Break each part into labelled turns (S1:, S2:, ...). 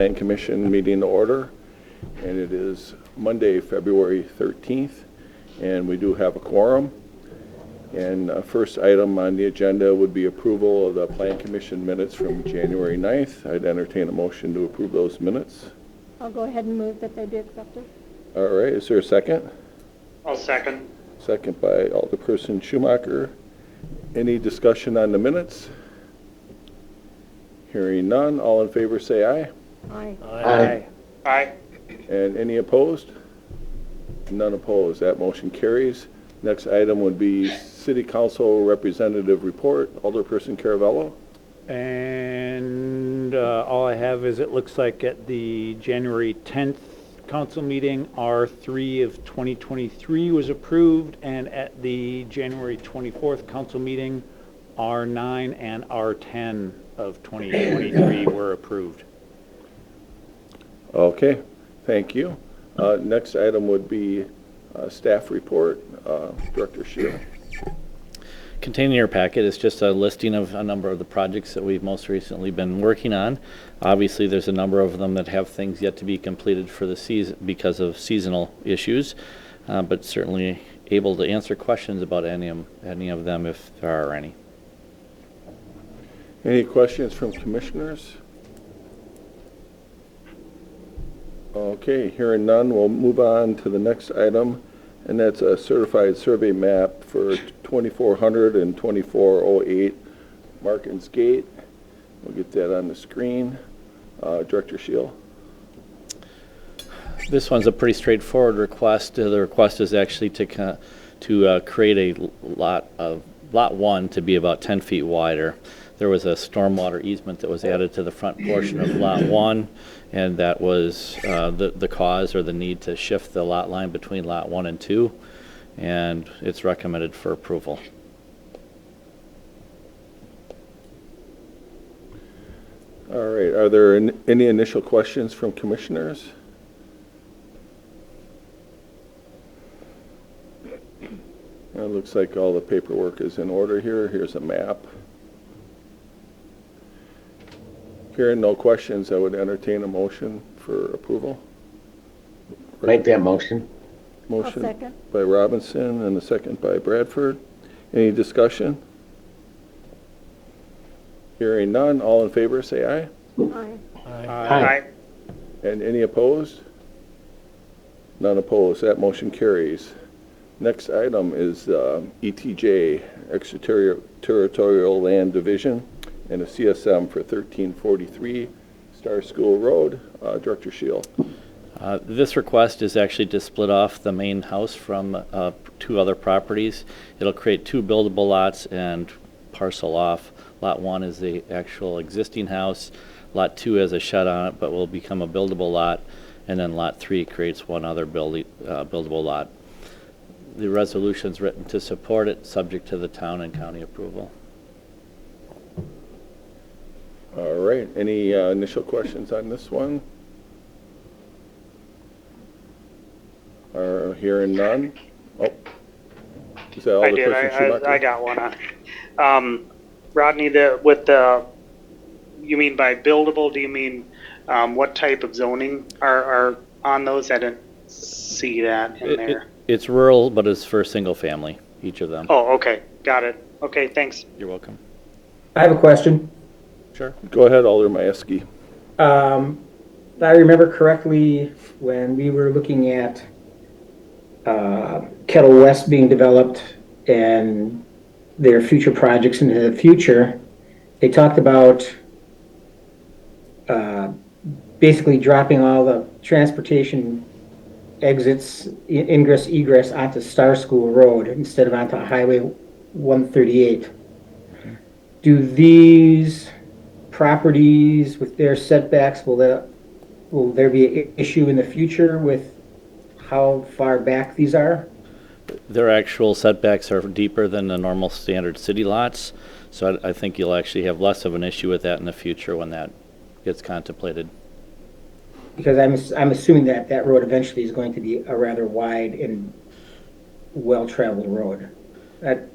S1: Plan Commission meeting to order, and it is Monday, February 13th, and we do have a quorum. And first item on the agenda would be approval of the Plan Commission minutes from January 9th. I'd entertain a motion to approve those minutes.
S2: I'll go ahead and move that they be accepted.
S1: All right, is there a second?
S3: I'll second.
S1: Second by Alderperson Schumacher. Any discussion on the minutes? Hearing none, all in favor say aye.
S2: Aye.
S3: Aye. Aye.
S1: And any opposed? None opposed. That motion carries. Next item would be City Council Representative Report. Alderperson Caravello.
S4: And all I have is it looks like at the January 10th council meeting, R3 of 2023 was approved, and at the January 24th council meeting, R9 and R10 of 2023 were approved.
S1: Okay, thank you. Next item would be staff report. Director Shield.
S5: Contained in your packet is just a listing of a number of the projects that we've most recently been working on. Obviously, there's a number of them that have things yet to be completed for the season because of seasonal issues, but certainly able to answer questions about any of them if there are any.
S1: Any questions from commissioners? Okay, hearing none, we'll move on to the next item, and that's a certified survey map for 2400 and 2408 Markins Gate. We'll get that on the screen. Director Shield.
S5: This one's a pretty straightforward request. The request is actually to create a lot 1 to be about 10 feet wider. There was a stormwater easement that was added to the front portion of lot 1, and that was the cause or the need to shift the lot line between lot 1 and 2, and it's recommended for approval.
S1: All right, are there any initial questions from commissioners? It looks like all the paperwork is in order here. Here's a map. Hearing no questions, I would entertain a motion for approval.
S6: Make that motion.
S1: Motion
S2: I'll second.
S1: by Robinson and a second by Bradford. Any discussion? Hearing none, all in favor say aye.
S2: Aye.
S3: Aye.
S1: And any opposed? None opposed. That motion carries. Next item is ETJ, Extraterritorial Land Division, and a CSM for 1343 Star School Road. Director Shield.
S5: This request is actually to split off the main house from 2 other properties. It'll create 2 buildable lots and parcel off. Lot 1 is the actual existing house. Lot 2 has a shed on it, but will become a buildable lot. And then Lot 3 creates 1 other buildable lot. The resolution's written to support it, subject to the town and county approval.
S1: All right, any initial questions on this one? Hearing none? Oh, is that all
S3: I
S1: the
S3: did.
S1: questions, Schumacher?
S3: I got one. Rodney, you mean by buildable, do you mean what type of zoning are on those? I didn't see that in there.
S5: It's rural, but it's for single family, each of them.
S3: Oh, okay. Got it. Okay, thanks.
S5: You're welcome.
S7: I have a question.
S5: Sure.
S1: Go ahead, Alder Majewski.
S7: If I remember correctly, when we were looking at Kettle West being developed and their future projects into the future, they talked about basically dropping all the transportation exits, ingress, egress onto Star School Road instead of onto Highway 138. Do these properties with their setbacks, will there be an issue in the future with how far back these are?
S5: Their actual setbacks are deeper than the normal standard city lots, so I think you'll actually have less of an issue with that in the future when that gets contemplated.
S7: Because I'm assuming that road eventually is going to be a rather wide and well-traveled road.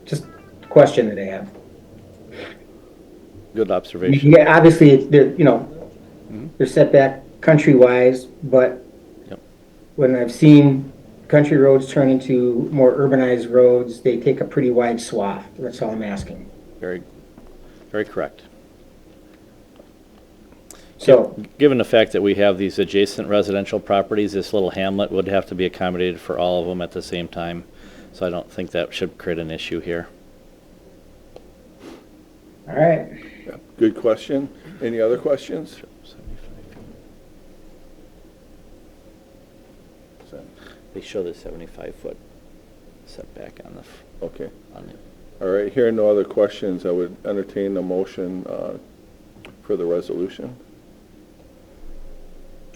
S7: Just a question that I have.
S5: Good observation.
S7: Yeah, obviously, they're, they're set back country-wise, but
S5: Yep.
S7: when I've seen country roads turn into more urbanized roads, they take a pretty wide swath. That's all I'm asking.
S5: Very, very correct.
S7: So,
S5: Given the fact that we have these adjacent residential properties, this little hamlet would have to be accommodated for all of them at the same time. So I don't think that should create an issue here.
S7: all right.
S1: Yeah, good question. Any other questions?
S5: They show the 75-foot setback on the,
S1: Okay.
S5: on the,
S1: All right, hearing no other questions, I would entertain a motion for the resolution.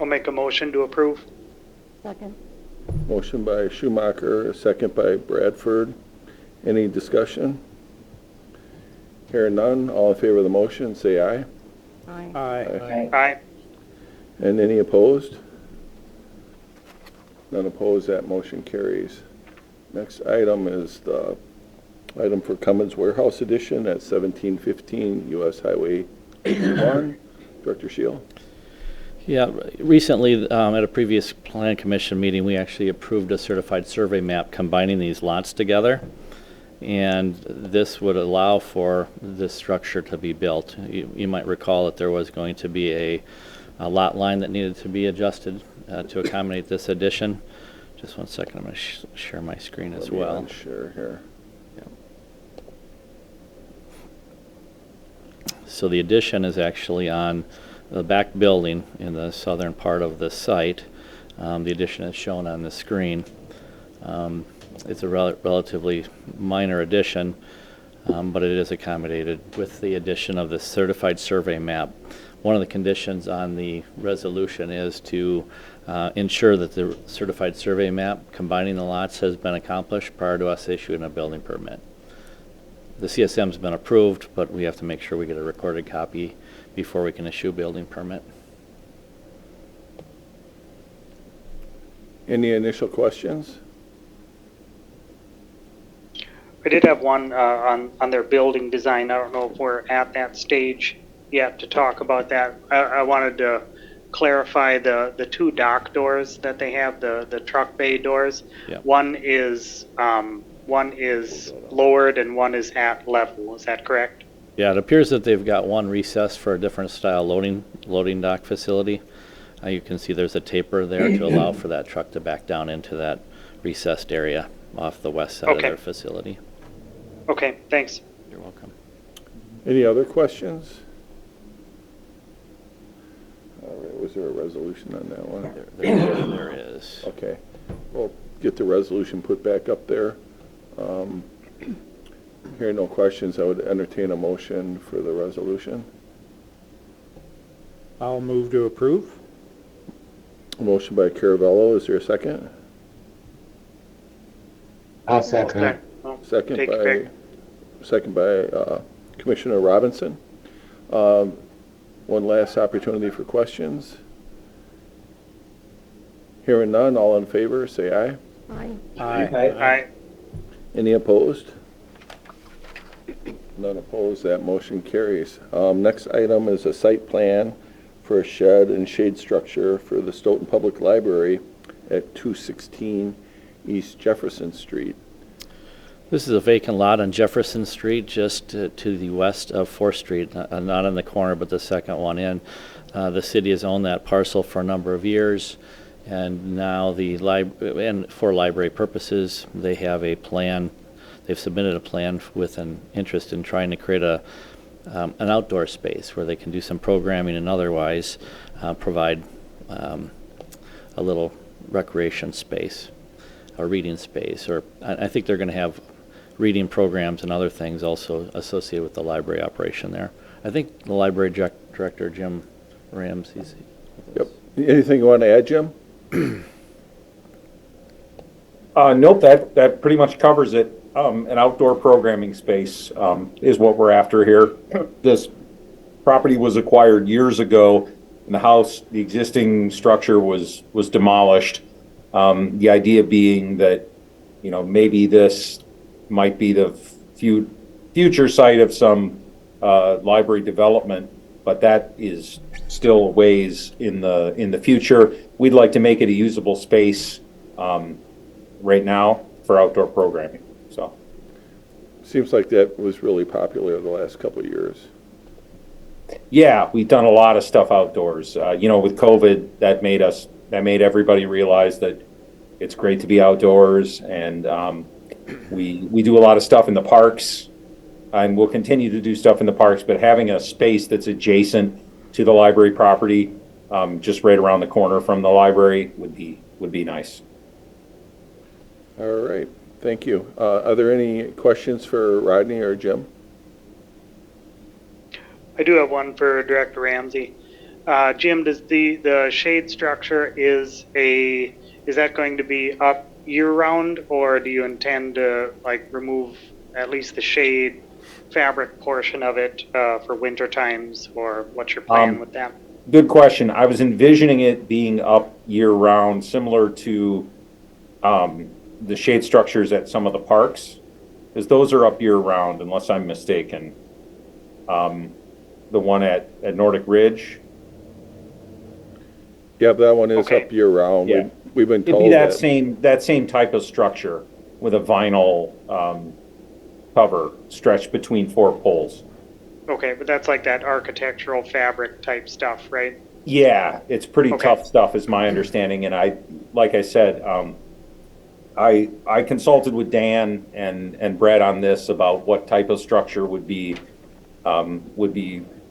S3: I'll make a motion to approve.
S2: Second.
S1: Motion by Schumacher, a second by Bradford. Any discussion? Hearing none, all in favor of the motion, say aye.
S2: Aye.
S4: Aye.
S3: Aye.
S1: And any opposed? None opposed, that motion carries. Next item is the item for Cummins Warehouse Edition at 1715 US Highway 81. Director Shield.
S5: Yeah, recently, at a previous plan commission meeting, we actually approved a certified survey map combining these lots together. And this would allow for this structure to be built. You might recall that there was going to be a lot line that needed to be adjusted to accommodate this addition. Just one second, I'm going to share my screen as well.
S1: Sure, here.
S5: So the addition is actually on the back building in the southern part of the site. The addition is shown on the screen. It's a relatively minor addition, but it is accommodated with the addition of the certified survey map. One of the conditions on the resolution is to ensure that the certified survey map combining the lots has been accomplished prior to us issuing a building permit. The CSM's been approved, but we have to make sure we get a recorded copy before we can issue a building permit.
S1: Any initial questions?
S3: I did have one on their building design. I don't know if we're at that stage yet to talk about that. I wanted to clarify the two dock doors that they have, the truck bay doors.
S5: Yep.
S3: One is lowered and one is at level. Is that correct?
S5: Yeah, it appears that they've got one recessed for a different style loading dock facility. You can see there's a taper there to allow for that truck to back down into that recessed area off the west side of their facility.
S3: Okay, thanks.
S5: You're welcome.
S1: Any other questions? All right, was there a resolution on that one?
S5: There is.
S1: Okay, we'll get the resolution put back up there. Hearing no questions, I would entertain a motion for the resolution.
S4: I'll move to approve.
S1: Motion by Caravello, is there a second?
S6: I'll second it.
S1: Second by Commissioner Robinson. One last opportunity for questions. Hearing none, all in favor, say aye.
S2: Aye.
S4: Aye.
S3: Aye.
S1: Any opposed? None opposed, that motion carries. Next item is a site plan for a shed and shade structure for the Stoughton Public Library at 216 East Jefferson Street.
S5: This is a vacant lot on Jefferson Street, just to the west of 4th Street, not in the corner, but the second one in. The city has owned that parcel for a number of years, and now and for library purposes, they have a plan. They've submitted a plan with an interest in trying to create an outdoor space where they can do some programming and otherwise provide a little recreation space, a reading space, or I think they're going to have reading programs and other things also associated with the library operation there. I think the library director, Jim Rams, he's...
S1: Yep. Anything you want to add, Jim?
S8: Nope, that pretty much covers it. An outdoor programming space is what we're after here. This property was acquired years ago, and the existing structure was demolished. The idea being that, maybe this might be the future site of some library development, but that is still a ways in the future. We'd like to make it a usable space right now for outdoor programming, so.
S1: Seems like that was really popular the last couple of years.
S8: Yeah, we've done a lot of stuff outdoors. With COVID, that made everybody realize that it's great to be outdoors, and we do a lot of stuff in the parks, and we'll continue to do stuff in the parks, but having a space that's adjacent to the library property, just right around the corner from the library would be nice.
S1: All right, thank you. Are there any questions for Rodney or Jim?
S3: I do have one for Director Ramsey. Jim, does the shade structure is that going to be up year round, or do you intend to remove at least the shade fabric portion of it for winter times, or what's your plan with that?
S8: Good question. I was envisioning it being up year round, similar to the shade structures at some of the parks, because those are up year round, unless I'm mistaken. The one at Nordic Ridge.
S1: Yeah, that one is
S3: Okay.
S1: up year round.
S8: Yeah.
S1: We've been
S8: It'd be
S1: told
S8: that
S1: that.
S8: same type of structure with a vinyl cover stretched between 4 poles.
S3: Okay, but that's like that architectural fabric type stuff, right?
S8: Yeah, it's pretty
S3: Okay.
S8: tough stuff, is my understanding. And like I said, I consulted with Dan and Brett on this about what type of structure would be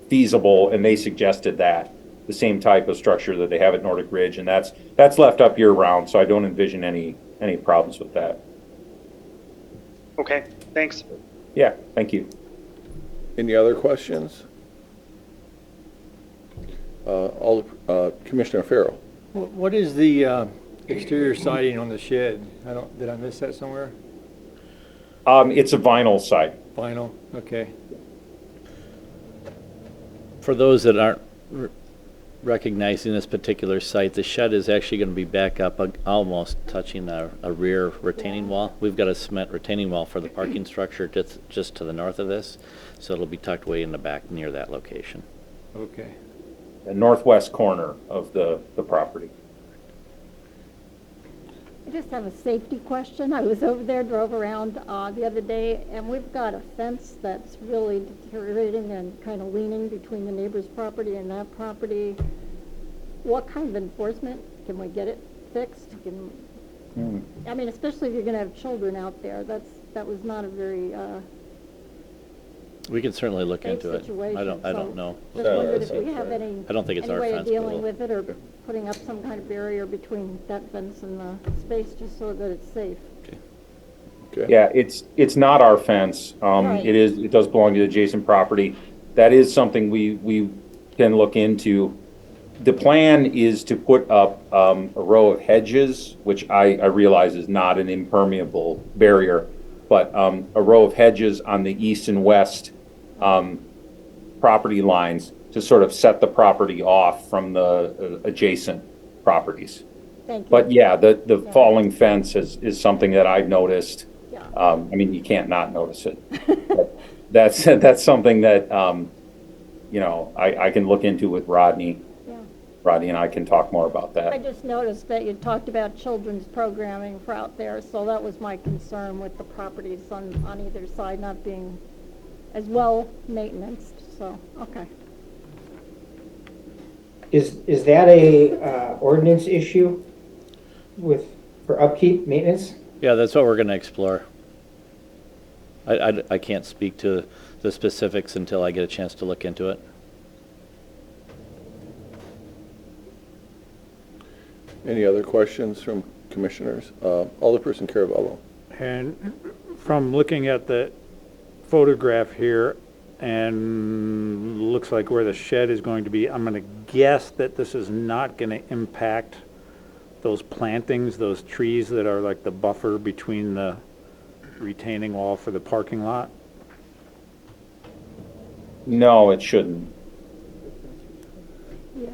S8: feasible, and they suggested that the same type of structure that they have at Nordic Ridge, and that's left up year round, so I don't envision any problems with that.
S3: Okay, thanks.
S8: Yeah, thank you.
S1: Any other questions? Commissioner Farrell.
S9: What is the exterior siding on the shed? Did I miss that somewhere?
S8: It's a vinyl side.
S9: Vinyl, okay.
S5: For those that aren't recognizing this particular site, the shed is actually going to be back up almost touching a rear retaining wall. We've got a cement retaining wall for the parking structure just to the north of this, so it'll be tucked way in the back near that location.
S9: Okay.
S8: The northwest corner of the property.
S2: I just have a safety question. I was over there, drove around the other day, and we've got a fence that's really deteriorating and kind of leaning between the neighbor's property and that property. What kind of enforcement? Can we get it fixed? I mean, especially if you're going to have children out there. That was not a very
S5: We can certainly look
S2: safe
S5: into it.
S2: situation.
S5: I don't know.
S2: Just wondered if we have any
S5: I don't think it's our
S2: way of
S5: fence, but
S2: dealing
S5: we'll-
S2: with it, or putting up some kind of barrier between that fence and the space, just so that it's safe.
S1: Okay.
S8: Yeah, it's not our fence.
S2: Right.
S8: It does belong to the adjacent property. That is something we can look into. The plan is to put up a row of hedges, which I realize is not an impermeable barrier, but a row of hedges on the east and west property lines to sort of set the property off from the adjacent properties.
S2: Thank you.
S8: But yeah, the falling fence is something that I've noticed.
S2: Yeah.
S8: I mean, you can't not notice it. But that's something that, I can look into with Rodney.
S2: Yeah.
S8: Rodney and I can talk more about
S2: I
S8: that.
S2: just noticed that you talked about children's programming for out there, so that was my concern with the properties on either side not being as well maintenanced, so, okay.
S7: Is that a ordinance issue for upkeep, maintenance?
S5: Yeah, that's what we're going to explore. I can't speak to the specifics until I get a chance to look into it.
S1: Any other questions from commissioners? Alderperson Caravello.
S4: And from looking at the photograph here, and looks like where the shed is going to be, I'm going to guess that this is not going to impact those plantings, those trees that are like the buffer between the retaining wall for the parking lot.
S8: No, it shouldn't.
S2: Yeah.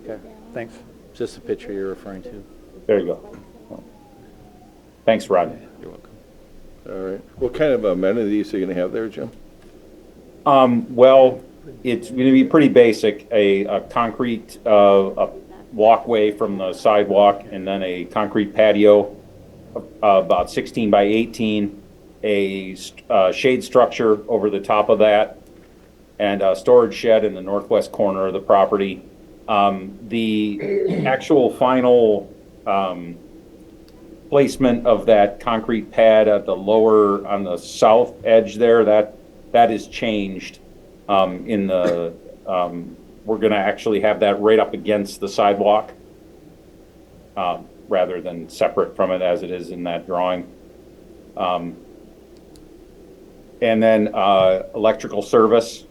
S4: Okay, thanks.
S5: Is this the picture you're referring to?
S8: There you go. Thanks, Rodney.
S5: You're welcome.
S1: All right. What kind of amenities are you going to have there, Jim?
S8: Well, it's going to be pretty basic, a concrete a walkway from the sidewalk, and then a concrete patio about 16 by 18, a shade structure over the top of that, and a storage shed in the northwest corner of the property. The actual final placement of that concrete pad at the lower, on the south edge there, that is changed in the, we're going to actually have that right up against the sidewalk rather than separate from it as it is in that drawing. And then electrical service.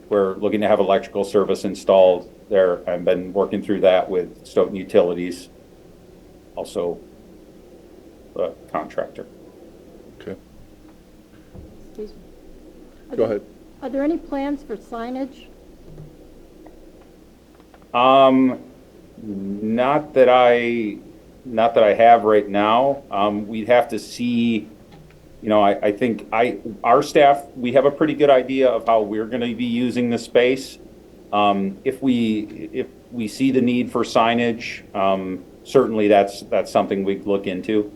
S8: We're looking to have electrical service installed there. I've been working through that with Stoughton Utilities, also the contractor.
S1: Okay,
S2: Excuse me.
S1: go ahead.
S2: Are there any plans for signage?
S8: Not that I have right now. We'd have to see, I think our staff, we have a pretty good idea of how we're going to be using the space. If we see the need for signage, certainly that's something we'd look into.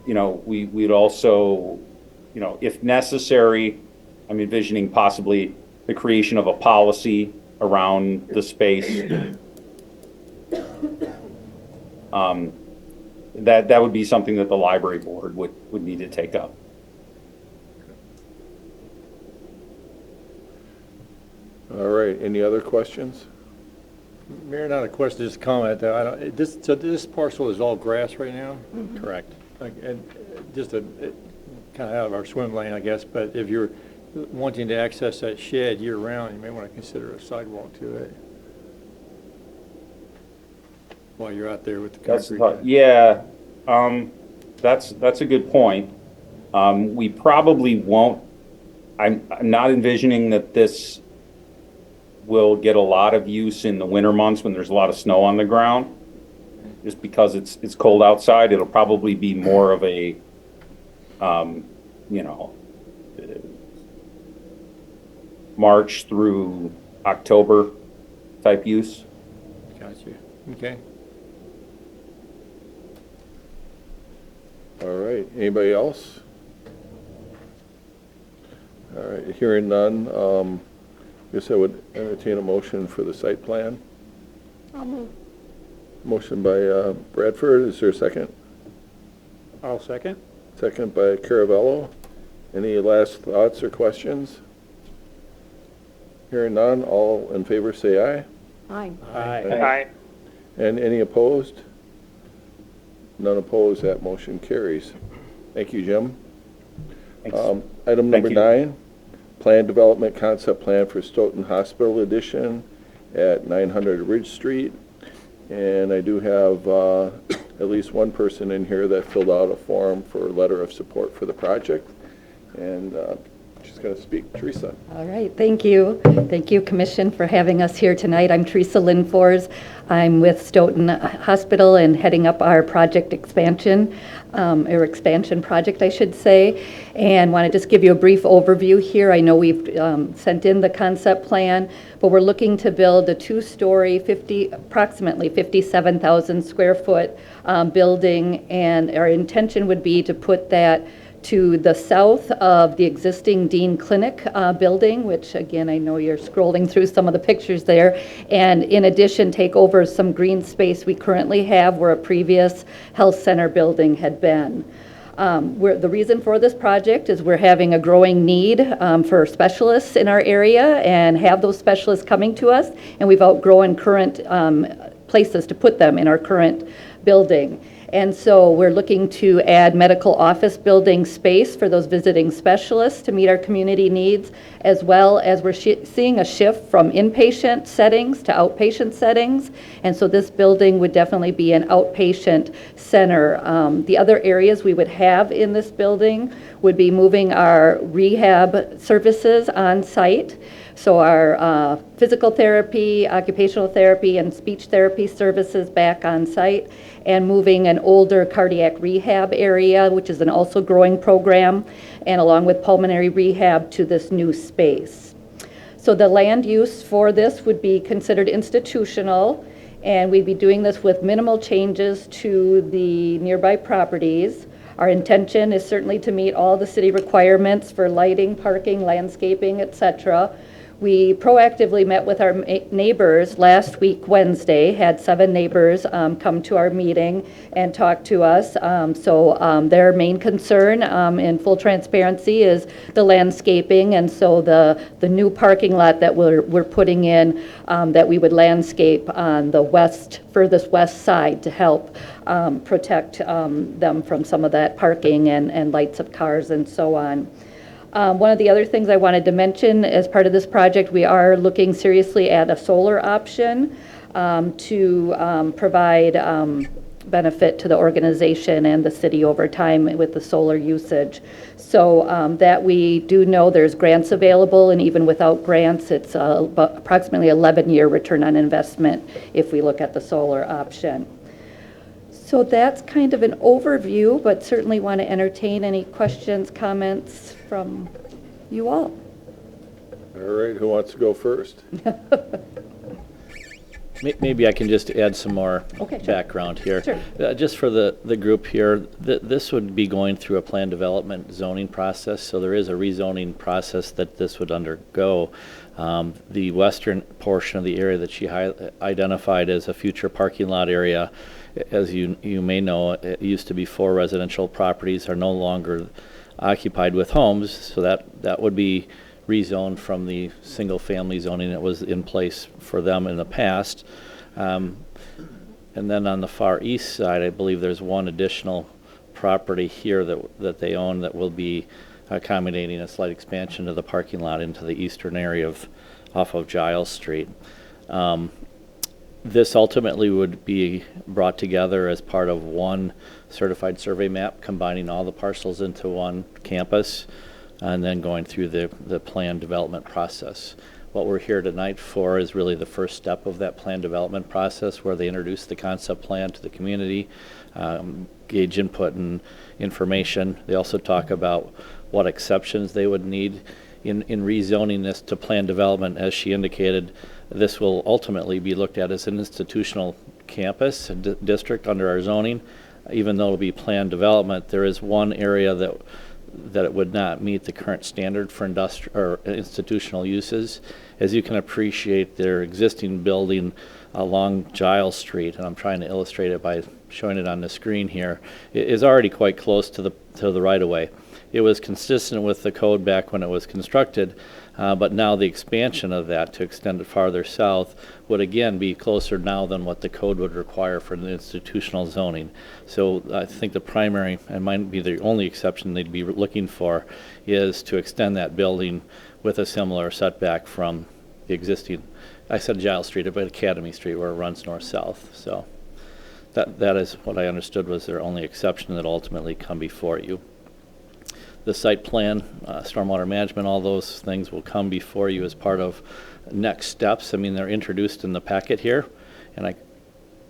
S8: We'd also, if necessary, I'm envisioning possibly the creation of a policy around the space. That would be something that the library board would need to take up.
S1: All right, any other questions?
S9: Mayor, not a question, just a comment. So this parcel is all grass right now?
S5: Correct.
S9: And just kind of out of our swim lane, I guess, but if you're wanting to access that shed year-round, you may want to consider a sidewalk to it while you're out there with the concrete.
S8: Yeah, that's a good point. We probably won't. I'm not envisioning that this will get a lot of use in the winter months when there's a lot of snow on the ground. Just because it's cold outside, it'll probably be more of a, March through October type use.
S9: Gotcha. Okay.
S1: All right, anybody else? All right, hearing none, guess I would entertain a motion for the site plan.
S2: I'll move.
S1: Motion by Bradford, is there a second?
S4: I'll second.
S1: Second by Caravello. Any last thoughts or questions? Hearing none, all in favor say aye.
S2: Aye.
S3: Aye.
S1: And any opposed? None opposed, that motion carries. Thank you, Jim.
S8: Thanks.
S1: Item number
S8: you.
S1: 9, plan development concept plan for Stoughton Hospital Addition at 900 Ridge Street. And I do have at least one person in here that filled out a form for a letter of support for the project. And she's going to speak. Teresa.
S10: All right, thank you. Thank you, Commission, for having us here tonight. I'm Teresa Linfors. I'm with Stoughton Hospital and heading up our project expansion, or expansion project, I should say, and want to just give you a brief overview here. I know we've sent in the concept plan, but we're looking to build a 2-story, approximately 57,000 square foot building, and our intention would be to put that to the south of the existing Dean Clinic building, which again, I know you're scrolling through some of the pictures there, and in addition, take over some green space we currently have where a previous health center building had been. The reason for this project is we're having a growing need for specialists in our area and have those specialists coming to us, and we've outgrown current places to put them in our current building. And so we're looking to add medical office building space for those visiting specialists to meet our community needs, as well as we're seeing a shift from inpatient settings to outpatient settings. And so this building would definitely be an outpatient center. The other areas we would have in this building would be moving our rehab services on site. So our physical therapy, occupational therapy, and speech therapy services back on site, and moving an older cardiac rehab area, which is an also growing program, and along with pulmonary rehab to this new space. So the land use for this would be considered institutional, and we'd be doing this with minimal changes to the nearby properties. Our intention is certainly to meet all the city requirements for lighting, parking, landscaping, etc. We proactively met with our neighbors last week, Wednesday, had 7 neighbors come to our meeting and talk to us. Their main concern, in full transparency, is the landscaping, and so the new parking lot that we're putting in, that we would landscape on the furthest west side to help protect them from some of that parking and lights of cars and so on. One of the other things I wanted to mention as part of this project, we are looking seriously at a solar option to provide benefit to the organization and the city over time with the solar usage. So that we do know there's grants available, and even without grants, it's approximately 11-year return on investment if we look at the solar option. So that's kind of an overview, but certainly want to entertain any questions, comments from you all.
S1: All right, who wants to go first?
S5: Maybe I can just add some more
S10: Okay, sure.
S5: background here.
S10: Sure.
S5: Just for the group here, this would be going through a plan development zoning process, so there is a rezoning process that this would undergo. The western portion of the area that she identified as a future parking lot area, as you may know, it used to be 4 residential properties, are no longer occupied with homes, so that would be rezoned from the single-family zoning that was in place for them in the past. And then on the far east side, I believe there's one additional property here that they own that will be accommodating a slight expansion of the parking lot into the eastern area off of Giles Street. This ultimately would be brought together as part of one certified survey map, combining all the parcels into one campus, and then going through the plan development process. What we're here tonight for is really the first step of that plan development process, where they introduce the concept plan to the community, gauge input and information. They also talk about what exceptions they would need in rezoning this to plan development. As she indicated, this will ultimately be looked at as an institutional campus district under our zoning. Even though it'll be planned development, there is one area that it would not meet the current standard for industrial or institutional uses. As you can appreciate, their existing building along Giles Street, and I'm trying to illustrate it by showing it on the screen here, is already quite close to the right-of-way. It was consistent with the code back when it was constructed, but now the expansion of that to extend it farther south would again be closer now than what the code would require for the institutional zoning. So I think the primary, and might be the only exception they'd be looking for, is to extend that building with a similar setback from the existing, I said Giles Street, but Academy Street, where it runs north-south. So that is what I understood was their only exception that ultimately come before you. The site plan, stormwater management, all those things will come before you as part of next steps. I mean, they're introduced in the packet here, and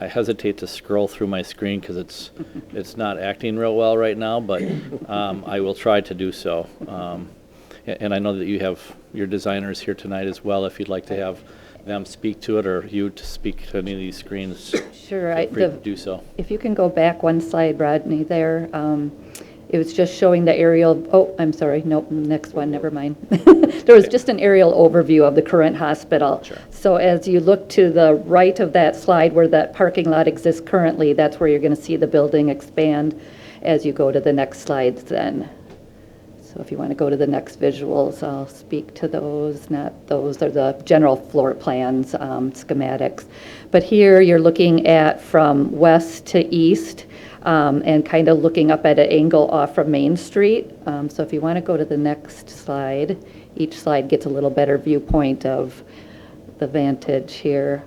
S5: I hesitate to scroll through my screen because it's not acting real well right now, but I will try to do so. And I know that you have your designers here tonight as well, if you'd like to have them speak to it, or you to speak to any of these screens.
S10: Sure.
S5: Feel free to do so.
S10: If you can go back one slide, Rodney, there. It was just showing the aerial, oh, I'm sorry, nope, next one, never mind. There was just an aerial overview of the current hospital.
S5: Sure.
S10: So as you look to the right of that slide where that parking lot exists currently, that's where you're going to see the building expand as you go to the next slides then. So if you want to go to the next visuals, I'll speak to those. Not those are the general floor plans, schematics. But here you're looking at from west to east, and kind of looking up at an angle off from Main Street. So if you want to go to the next slide, each slide gets a little better viewpoint of the vantage here.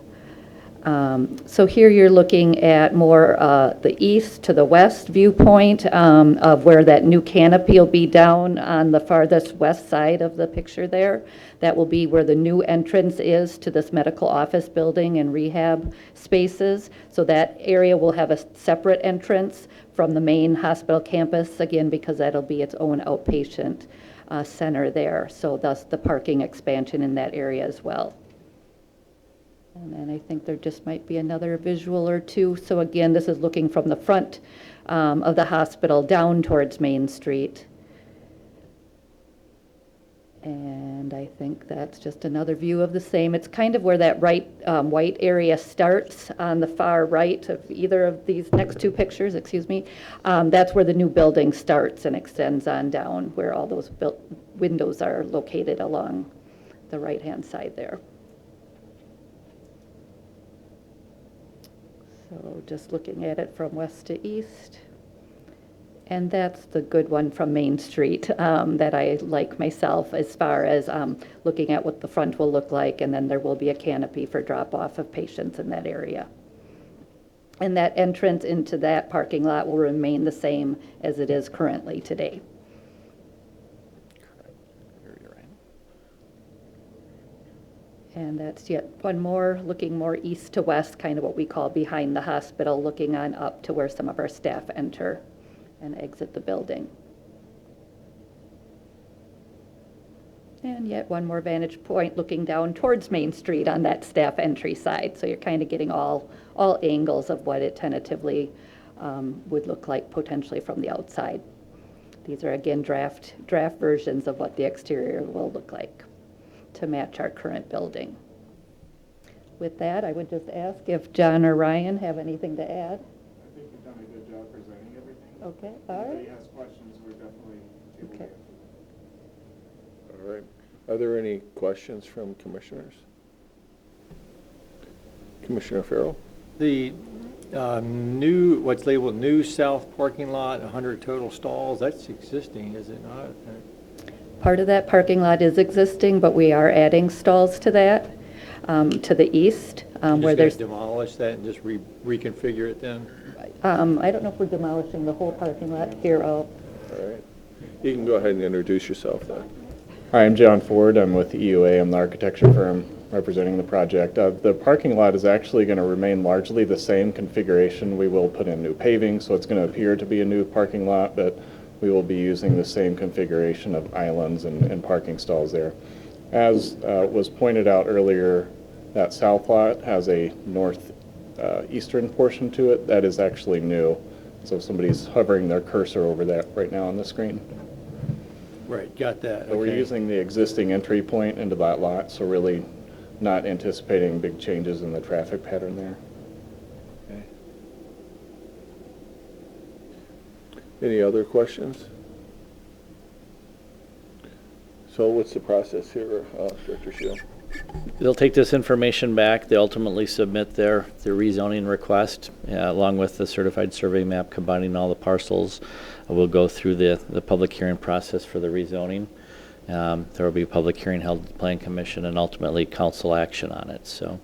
S10: So here you're looking at more the east to the west viewpoint of where that new canopy will be down on the farthest west side of the picture there. That will be where the new entrance is to this medical office building and rehab spaces. So that area will have a separate entrance from the main hospital campus, again, because that'll be its own outpatient center there. So thus the parking expansion in that area as well. And then I think there just might be another visual or two. So again, this is looking from the front of the hospital down towards Main Street. And I think that's just another view of the same. It's kind of where that white area starts on the far right of either of these next two pictures, excuse me. That's where the new building starts and extends on down, where all those windows are located along the right-hand side there. So just looking at it from west to east. And that's the good one from Main Street that I like myself, as far as looking at what the front will look like, and then there will be a canopy for drop-off of patients in that area. And that entrance into that parking lot will remain the same as it is currently today. And that's yet one more, looking more east to west, kind of what we call behind the hospital, looking on up to where some of our staff enter and exit the building. And yet one more vantage point looking down towards Main Street on that staff entry side. So you're kind of getting all angles of what it tentatively would look like potentially from the outside. These are, again, draft versions of what the exterior will look like to match our current building. With that, I would just ask if John or Ryan have anything to add.
S11: I think you've done a good job presenting everything.
S10: Okay,
S11: If
S10: all right.
S11: anybody has questions, we're definitely able to
S10: Okay.
S11: answer.
S1: All right. Are there any questions from commissioners? Commissioner Farrell?
S9: The new, what's labeled new south parking lot, 100 total stalls, that's existing, is it not?
S10: Part of that parking lot is existing, but we are adding stalls to that, to the east, where there's,
S9: Demolish that and just reconfigure it then?
S10: I don't know if we're demolishing the whole parking lot here.
S1: All right. You can go ahead and introduce yourself then.
S11: Hi, I'm John Ford. I'm with EUA. I'm the architecture firm representing the project. The parking lot is actually going to remain largely the same configuration. We will put in new paving, so it's going to appear to be a new parking lot, but we will be using the same configuration of islands and parking stalls there. As was pointed out earlier, that south lot has a northeastern portion to it that is actually new. So somebody's hovering their cursor over that right now on the screen.
S9: Right, got that.
S11: So we're
S9: Okay.
S11: using the existing entry point into that lot, so really not anticipating big changes in the traffic pattern there.
S9: Okay.
S1: Any other questions? So what's the process here, Director Shield?
S5: They'll take this information back. They ultimately submit their rezoning request along with the certified survey map combining all the parcels. We'll go through the public hearing process for the rezoning. There will be a public hearing held at the Plan Commission and ultimately council action on it. So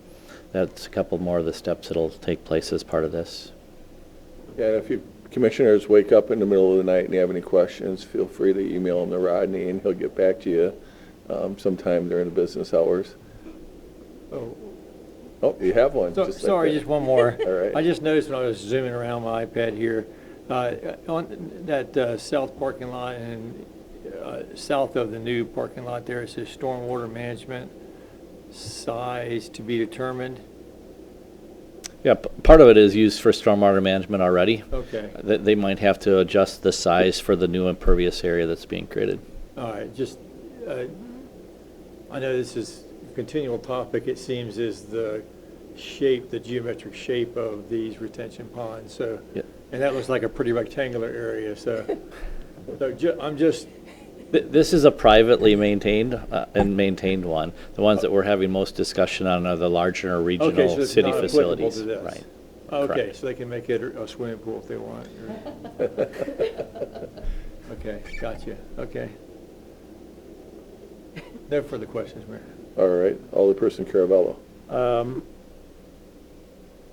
S5: that's a couple more of the steps that'll take place as part of this.
S1: Yeah, if you commissioners wake up in the middle of the night and you have any questions, feel free to email him to Rodney and he'll get back to you sometime during the business hours. Oh, you have one.
S9: So,
S1: just like
S9: sorry,
S1: that.
S9: just one more.
S1: All right.
S9: I just noticed when I was zooming around my iPad here, on that south parking lot and south of the new parking lot there, it says stormwater management size to be determined.
S5: Yeah, part of it is used for stormwater management already.
S9: Okay.
S5: They might have to adjust the size for the new impervious area that's being created.
S9: All right, just, I know this is a continual topic, it seems, is the shape, the geometric shape of these retention ponds, so.
S5: Yep.
S9: And that looks like a pretty rectangular area, so, I'm just,
S5: This is a privately maintained and maintained one. The ones that we're having most discussion on are the larger
S9: okay, so
S5: regional
S9: it's
S5: city
S9: not applicable
S5: facilities.
S9: to this.
S5: Right.
S9: Okay,
S5: Correct.
S9: so they can make it a swimming pool if they want. Okay, gotcha, okay. No further questions, Mayor.
S1: All right. Alderperson Caravello.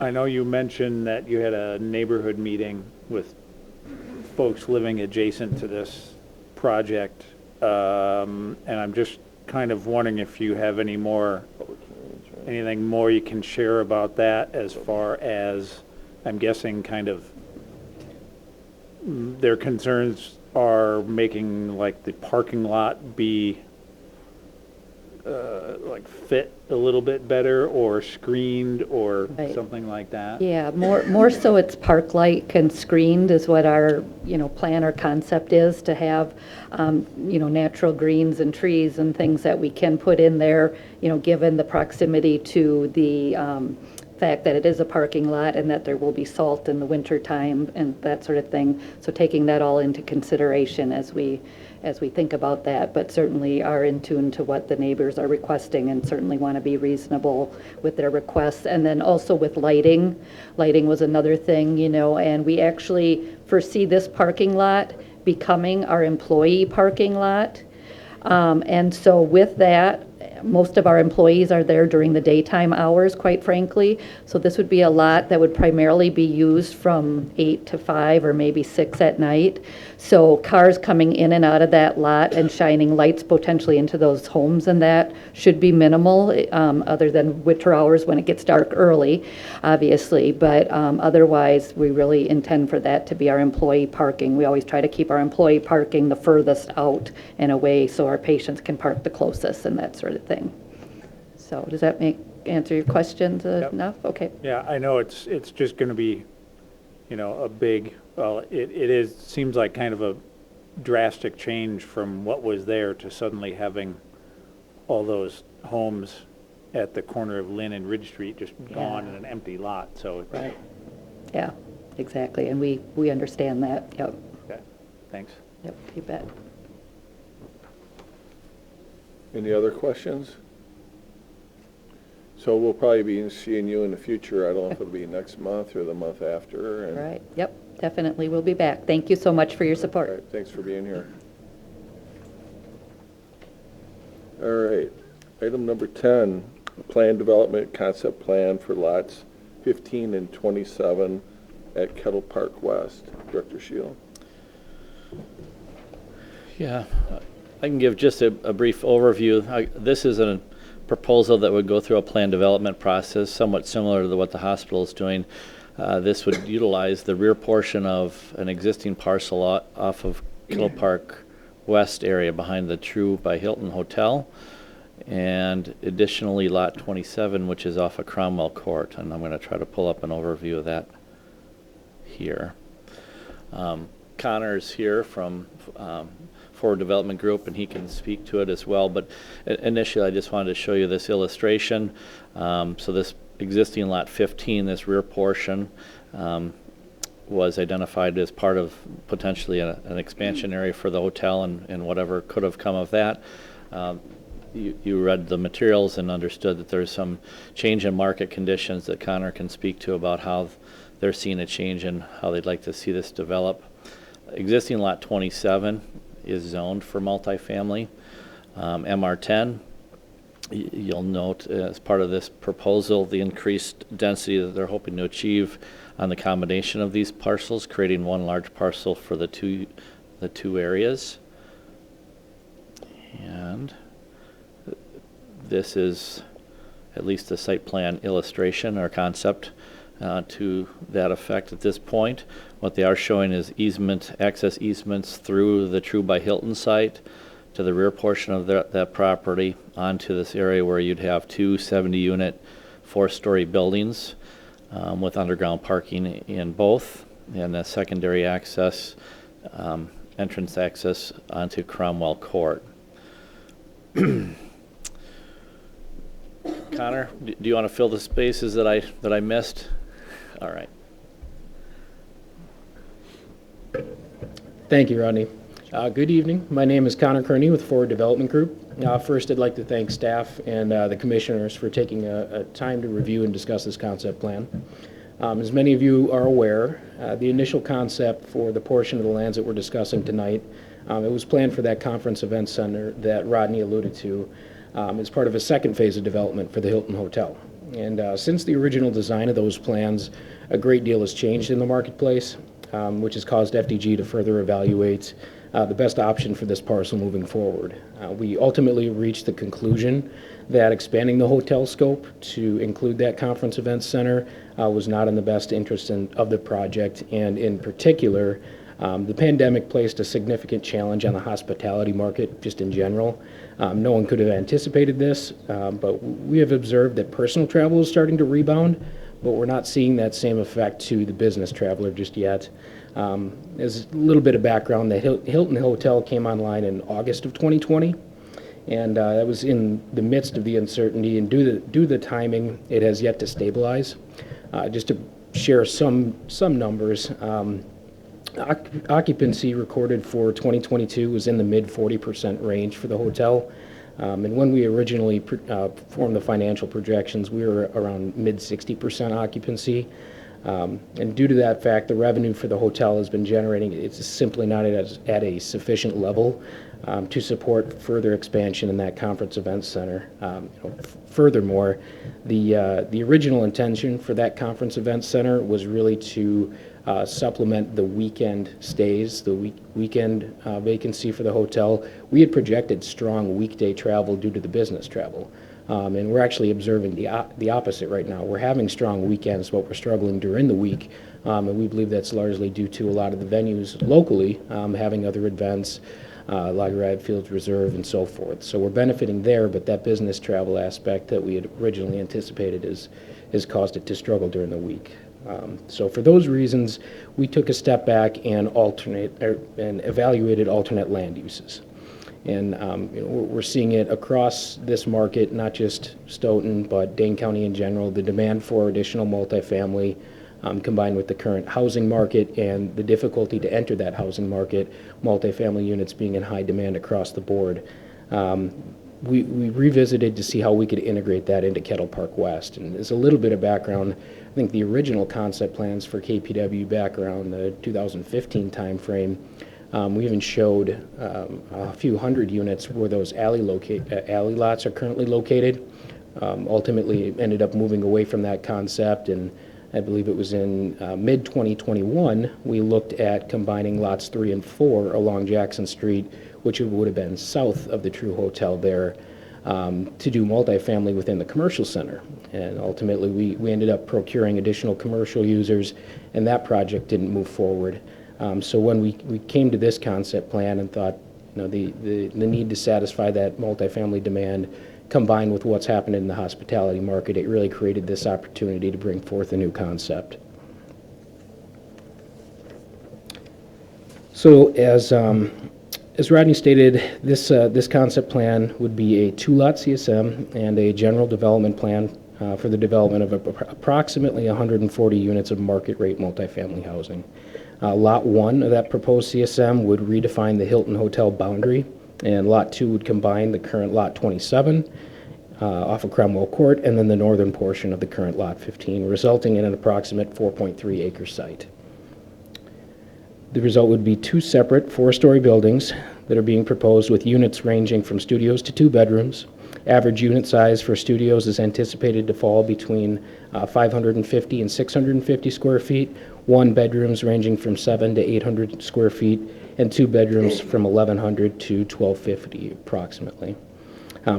S4: I know you mentioned that you had a neighborhood meeting with folks living adjacent to this project. And I'm just kind of wondering if you have anything more you can share about that, as far as, I'm guessing, kind of their concerns are making like the parking lot be like fit a little bit better, or screened, or
S10: Right.
S4: something like that.
S10: Yeah, more so it's park-like and screened is what our, plan or concept is, to have, natural greens and trees and things that we can put in there, given the proximity to the fact that it is a parking lot and that there will be salt in the winter time and that sort of thing. So taking that all into consideration as we think about that, but certainly are in tune to what the neighbors are requesting, and certainly want to be reasonable with their requests. And then also with lighting. Lighting was another thing, and we actually foresee this parking lot becoming our employee parking lot. And so with that, most of our employees are there during the daytime hours, quite frankly. So this would be a lot that would primarily be used from 8 to 5 or maybe 6 at night. So cars coming in and out of that lot and shining lights potentially into those homes and that should be minimal, other than winter hours when it gets dark early, obviously. But otherwise, we really intend for that to be our employee parking. We always try to keep our employee parking the furthest out and away so our patients can park the closest and that sort of thing. So does that answer your questions enough? Okay.
S4: Yeah, I know it's just going to be, a big, well, it seems like kind of a drastic change from what was there to suddenly having all those homes at the corner of Lynn and Ridge Street just gone in an empty lot, so.
S10: Right. Yeah, exactly. And we understand that. Yep.
S4: Okay, thanks.
S10: Yep, you bet.
S1: Any other questions? So we'll probably be seeing you in the future. I don't know if it'll be next month or the month after. And
S10: Right. Yep, definitely. We'll be back. Thank you so much for your
S1: all
S10: support.
S1: right, thanks for being here. All right, item number 10, plan development concept plan for lots 15 and 27 at Kettle Park West. Director Shield.
S5: Yeah, I can give just a brief overview. This is a proposal that would go through a plan development process, somewhat similar to what the hospital is doing. This would utilize the rear portion of an existing parcel off of Kettle Park West area behind the True by Hilton Hotel, and additionally lot 27, which is off of Cromwell Court, and I'm going to try to pull up an overview of that here. Connor's here from Forward Development Group, and he can speak to it as well. But initially, I just wanted to show you this illustration. So this existing lot 15, this rear portion, was identified as part of potentially an expansion area for the hotel and whatever could have come of that. You read the materials and understood that there's some change in market conditions that Connor can speak to about how they're seeing a change and how they'd like to see this develop. Existing lot 27 is zoned for multifamily. MR10, you'll note as part of this proposal the increased density that they're hoping to achieve on the combination of these parcels, creating one large parcel for the two areas. And this is at least a site plan illustration or concept to that effect at this point. What they are showing is access easements through the True by Hilton site to the rear portion of that property onto this area where you'd have two 70-unit, 4-story buildings with underground parking in both, and a secondary access, entrance access onto Cromwell Court. Connor, do you want to fill the spaces that I missed? All right.
S12: Thank you, Rodney. Good evening. My name is Connor Kearney with Forward Development Group. First, I'd like to thank staff and the commissioners for taking a time to review and discuss this concept plan. As many of you are aware, the initial concept for the portion of the lands that we're discussing tonight, it was planned for that conference event center that Rodney alluded to as part of a second phase of development for the Hilton Hotel. And since the original design of those plans, a great deal has changed in the marketplace, which has caused FDG to further evaluate the best option for this parcel moving forward. We ultimately reached the conclusion that expanding the hotel scope to include that conference event center was not in the best interest of the project, and in particular, the pandemic placed a significant challenge on the hospitality market just in general. No one could have anticipated this, but we have observed that personal travel is starting to rebound, but we're not seeing that same effect to the business traveler just yet. As a little bit of background, the Hilton Hotel came online in August of 2020, and that was in the midst of the uncertainty, and due to the timing, it has yet to stabilize. Just to share some numbers, occupancy recorded for 2022 was in the mid 40% range for the hotel. And when we originally formed the financial projections, we were around mid 60% occupancy. And due to that fact, the revenue for the hotel has been generating, it's simply not at a sufficient level to support further expansion in that conference event center. Furthermore, the original intention for that conference event center was really to supplement the weekend stays, the weekend vacancy for the hotel. We had projected strong weekday travel due to the business travel. And we're actually observing the opposite right now. We're having strong weekends, but we're struggling during the week. And we believe that's largely due to a lot of the venues locally having other events, Lagerad Fields Reserve, and so forth. So we're benefiting there, but that business travel aspect that we had originally anticipated has caused it to struggle during the week. So for those reasons, we took a step back and evaluated alternate land uses. And we're seeing it across this market, not just Stoughton, but Dane County in general. The demand for additional multifamily, combined with the current housing market and the difficulty to enter that housing market, multifamily units being in high demand across the board. We revisited to see how we could integrate that into Kettle Park West. And as a little bit of background, I think the original concept plans for KPW back around the 2015 timeframe, we even showed a few hundred units where those alley lots are currently located. Ultimately, ended up moving away from that concept, and I believe it was in mid-2021, we looked at combining lots 3 and 4 along Jackson Street, which would have been south of the True Hotel there, to do multifamily within the commercial center. And ultimately, we ended up procuring additional commercial users, and that project didn't move forward. So when we came to this concept plan and thought, the need to satisfy that multifamily demand combined with what's happened in the hospitality market, it really created this opportunity to bring forth a new concept. So as Rodney stated, this concept plan would be a 2-lot CSM and a general development plan for the development of approximately 140 units of market rate multifamily housing. Lot 1 of that proposed CSM would redefine the Hilton Hotel boundary, and Lot 2 would combine the current Lot 27 off of Cromwell Court and then the northern portion of the current Lot 15, resulting in an approximate 4.3 acre site. The result would be 2 separate 4-story buildings that are being proposed with units ranging from studios to 2 bedrooms. Average unit size for studios is anticipated to fall between 550 and 650 square feet, 1 bedrooms ranging from 7 to 800 square feet, and 2 bedrooms from 1,100 to 1,250 approximately.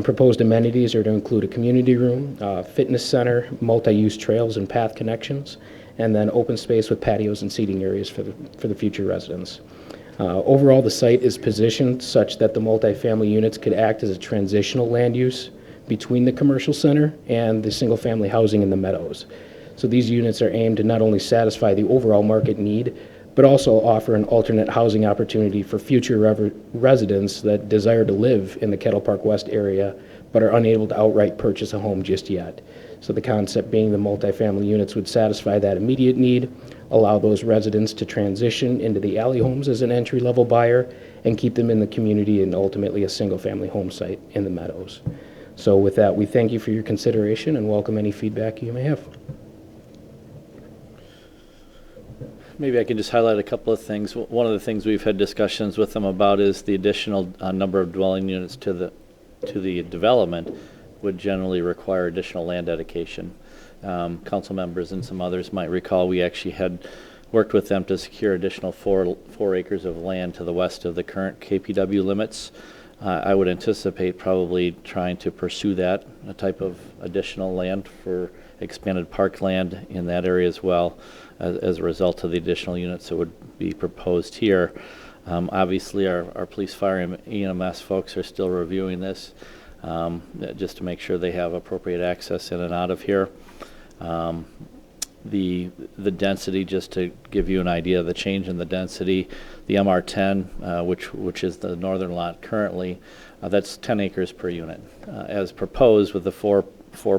S12: Proposed amenities are to include a community room, fitness center, multi-use trails and path connections, and then open space with patios and seating areas for the future residents. Overall, the site is positioned such that the multifamily units could act as a transitional land use between the commercial center and the single-family housing in the meadows. So these units are aimed to not only satisfy the overall market need, but also offer an alternate housing opportunity for future residents that desire to live in the Kettle Park West area, but are unable to outright purchase a home just yet. So the concept being the multifamily units would satisfy that immediate need, allow those residents to transition into the alley homes as an entry-level buyer, and keep them in the community and ultimately a single-family home site in the meadows. So with that, we thank you for your consideration and welcome any feedback you may have.
S5: Maybe I can just highlight a couple of things. One of the things we've had discussions with them about is the additional number of dwelling units to the development. would generally require additional land dedication. Council members and some others might recall we actually had worked with them to secure additional 4 acres of land to the west of the current KPW limits. I would anticipate probably trying to pursue that, a type of additional land for expanded parkland in that area as well, as a result of the additional units that would be proposed here. Obviously, our police, fire, and EMS folks are still reviewing this, just to make sure they have appropriate access in and out of here. The density, just to give you an idea of the change in the density, the MR10, which is the northern lot currently, that's 10 acres per unit. As proposed with the 4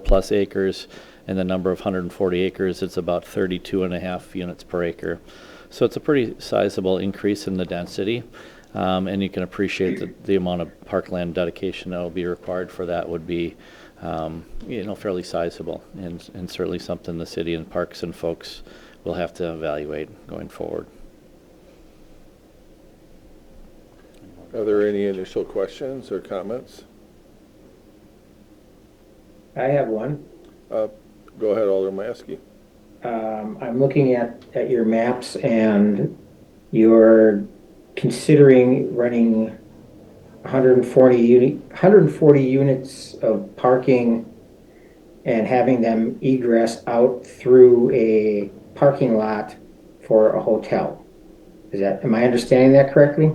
S5: plus acres and the number of 140 acres, it's about 32.5 units per acre. So it's a pretty sizable increase in the density, and you can appreciate that the amount of parkland dedication that will be required for that would be fairly sizable, and certainly something the city and parks and folks will have to evaluate going forward.
S1: Are there any initial questions or comments?
S7: I have one.
S1: Go ahead, Alderman Maskey.
S7: I'm looking at your maps, and you're considering running 140 units of parking and having them egress out through a parking lot for a hotel. Am I understanding that correctly?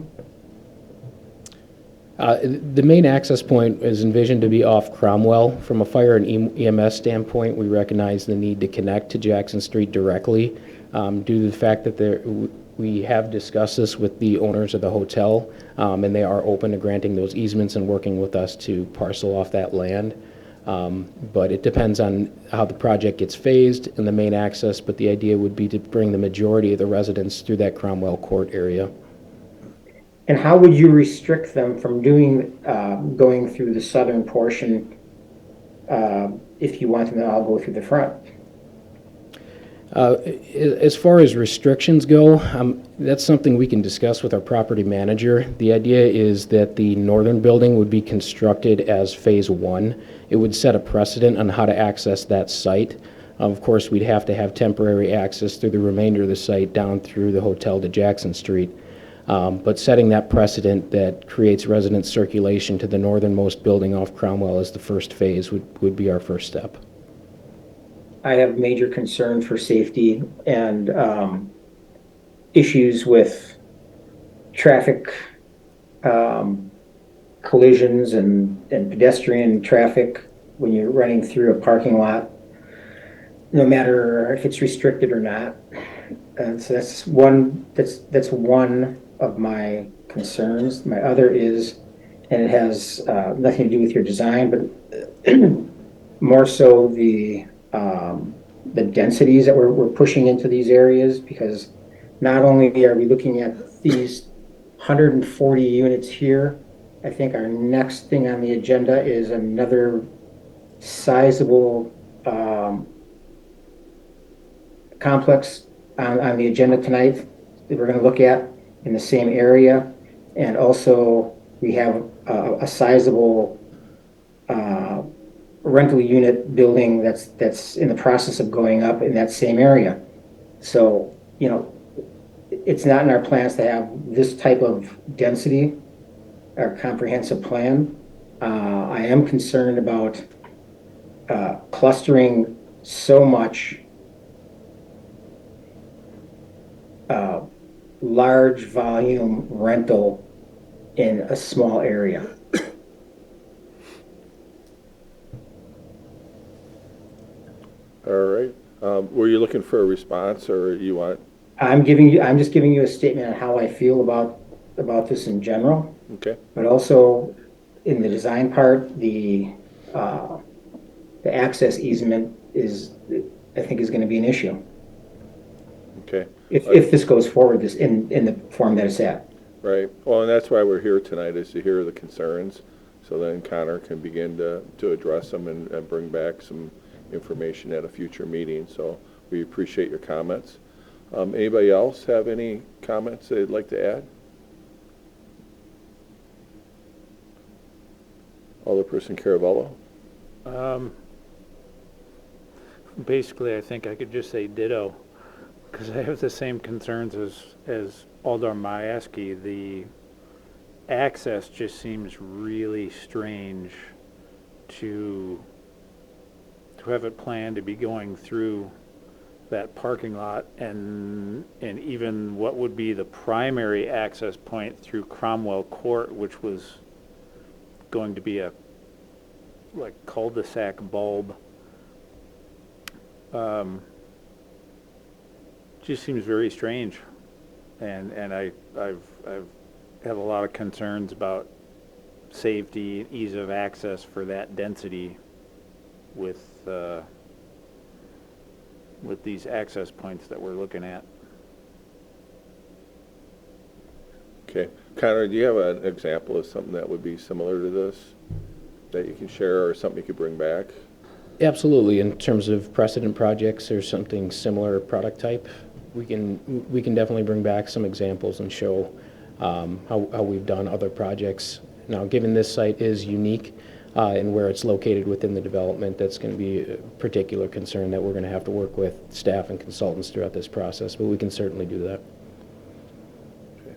S12: The main access point is envisioned to be off Cromwell. From a fire and EMS standpoint, we recognize the need to connect to Jackson Street directly due to the fact that we have discussed this with the owners of the hotel, and they are open to granting those easements and working with us to parcel off that land. But it depends on how the project gets phased and the main access, but the idea would be to bring the majority of the residents through that Cromwell Court area.
S7: And how would you restrict them from going through the southern portion if you want them to all go through the front?
S12: As far as restrictions go, that's something we can discuss with our property manager. The idea is that the northern building would be constructed as phase 1. It would set a precedent on how to access that site. Of course, we'd have to have temporary access through the remainder of the site down through the hotel to Jackson Street. But setting that precedent that creates resident circulation to the northernmost building off Cromwell as the first phase would be our first step.
S7: I have major concern for safety and issues with traffic collisions and pedestrian traffic when you're running through a parking lot, no matter if it's restricted or not. And so that's one of my concerns. My other is, and it has nothing to do with your design, but more so the densities that we're pushing into these areas, because not only are we looking at these 140 units here, I think our next thing on the agenda is another sizable complex on the agenda tonight that we're going to look at in the same area. And also we have a sizable rental unit building that's in the process of going up in that same area. So, it's not in our plans to have this type of density, our comprehensive plan. I am concerned about clustering so much large volume rental in a small area.
S1: All right. Were you looking for a response, or you want?
S7: I'm just giving you a statement on how I feel about this in general.
S1: Okay.
S7: But also in the design part, the access easement I think is going to be an issue.
S1: Okay.
S7: If this goes forward, this in the form that it's at.
S1: Right. Well, and that's why we're here tonight, is to hear the concerns, so then Connor can begin to address them and bring back some information at a future meeting. So we appreciate your comments. Anybody else have any comments they'd like to add? Alderperson Caravello?
S4: Basically, I think I could just say ditto, because I have the same concerns as Aldar Mayeski. The access just seems really strange to have it planned to be going through that parking lot and even what would be the primary access point through Cromwell Court, which was going to be a like cul-de-sac bulb. Just seems very strange, and I've have a lot of concerns about safety and ease of access for that density with these access points that we're looking at.
S1: Okay. Connor, do you have an example of something that would be similar to this that you can share or something you could bring back?
S12: Absolutely. In terms of precedent projects or something similar product type, we can definitely bring back some examples and show how we've done other projects. Now, given this site is unique and where it's located within the development, that's going to be a particular concern that we're going to have to work with staff and consultants throughout this process, but we can certainly do that.
S1: Okay.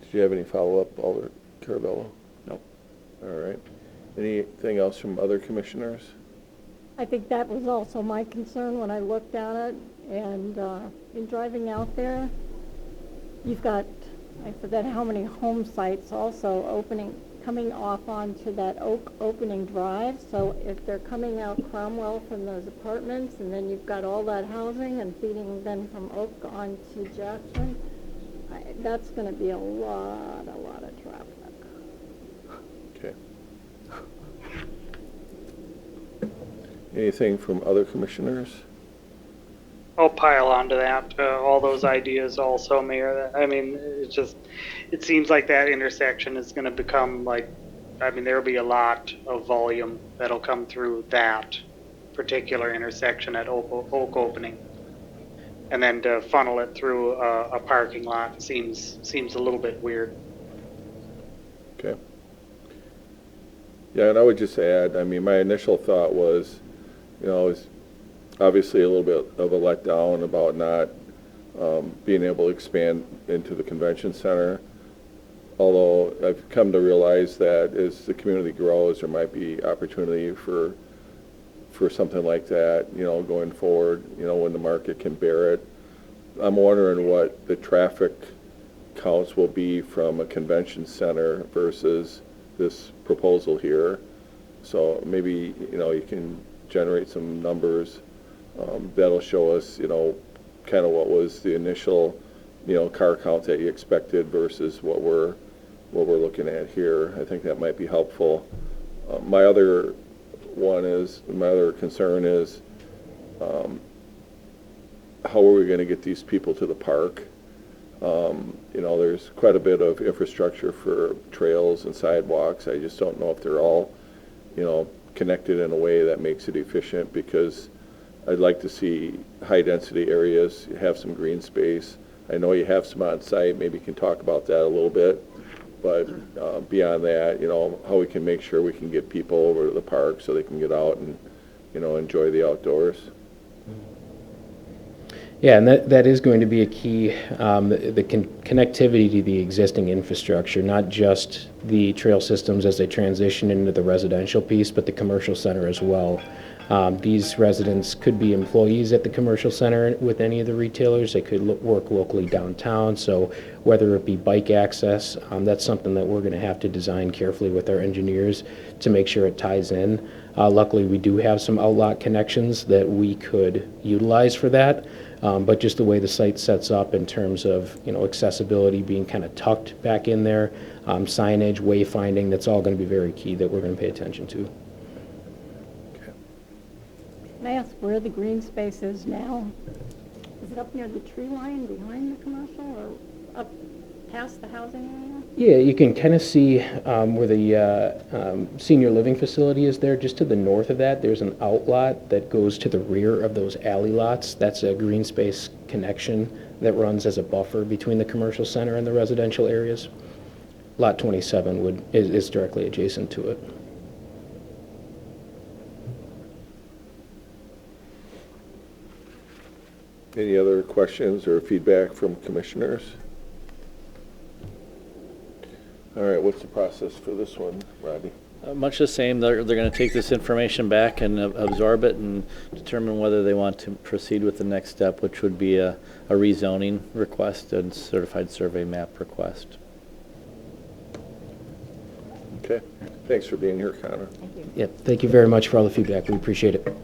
S1: Did you have any follow-up, Alder Carabello?
S4: No.
S1: All right. Anything else from other commissioners?
S2: I think that was also my concern when I looked at it, and in driving out there, you've got, I forget how many home sites also coming off onto that Oak opening drive. So if they're coming out Cromwell from those apartments, and then you've got all that housing and feeding then from Oak onto Jackson, that's going to be a lot of traffic.
S1: Okay. Anything from other commissioners?
S3: I'll pile onto that, all those ideas also, Mayor. I mean, it seems like that intersection is going to become like, I mean, there'll be a lot of volume that'll come through that particular intersection at Oak opening. And then to funnel it through a parking lot seems a little bit weird.
S1: Okay. Yeah, and I would just add, I mean, my initial thought was, it was obviously a little bit of a letdown about not being able to expand into the convention center. Although I've come to realize that as the community grows, there might be opportunity for something like that, going forward, when the market can bear it. I'm wondering what the traffic counts will be from a convention center versus this proposal here. So maybe, you can generate some numbers that'll show us, kind of what was the initial, car count that you expected versus what we're looking at here. I think that might be helpful. My other concern is, how are we going to get these people to the park? There's quite a bit of infrastructure for trails and sidewalks. I just don't know if they're all, connected in a way that makes it efficient, because I'd like to see high-density areas, have some green space. I know you have some on site. Maybe you can talk about that a little bit. But beyond that, how we can make sure we can get people over to the park so they can get out and, enjoy the outdoors.
S12: Yeah, and that is going to be a key, the connectivity to the existing infrastructure, not just the trail systems as they transition into the residential piece, but the commercial center as well. These residents could be employees at the commercial center with any of the retailers. They could work locally downtown. So whether it be bike access, that's something that we're going to have to design carefully with our engineers to make sure it ties in. Luckily, we do have some outlot connections that we could utilize for that. But just the way the site sets up in terms of accessibility being kind of tucked back in there, signage, wayfinding, that's all going to be very key that we're going to pay attention to.
S2: Can I ask where the green space is now? Is it up near the tree line behind the commercial, or up past the housing area?
S12: Yeah, you can kind of see where the senior living facility is there. Just to the north of that, there's an outlot that goes to the rear of those alley lots. That's a green space connection that runs as a buffer between the commercial center and the residential areas. Lot 27 is directly adjacent to it.
S1: Any other questions or feedback from commissioners? All right, what's the process for this one, Rodney?
S5: Much the same. They're going to take this information back and absorb it and determine whether they want to proceed with the next step, which would be a rezoning request and certified survey map request.
S1: Okay, thanks for being here, Connor.
S12: Yep, thank you very much for all the feedback. We appreciate it.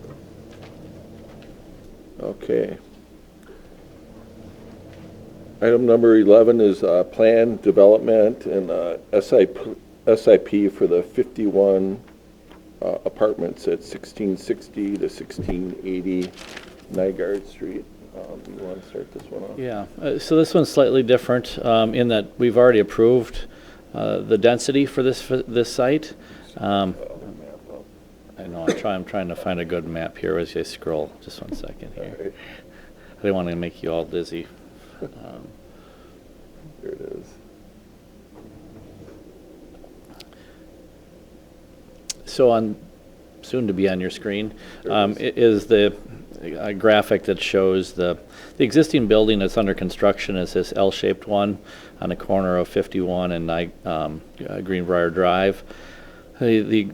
S1: Okay. Item number 11 is plan development and SIP for the 51 apartments at 1660 to 1680 Nygaard Street. Do you want to start this one off?
S5: Yeah, so this one's slightly different in that we've already approved the density for this site. I know, I'm trying to find a good map here as I scroll. Just one second here.
S1: Right.
S5: I didn't want to make you all dizzy.
S1: There it is.
S5: So soon to be on your screen, is the graphic that shows the existing building that's under construction is this L-shaped one on the corner of 51 and Greenbrier Drive. The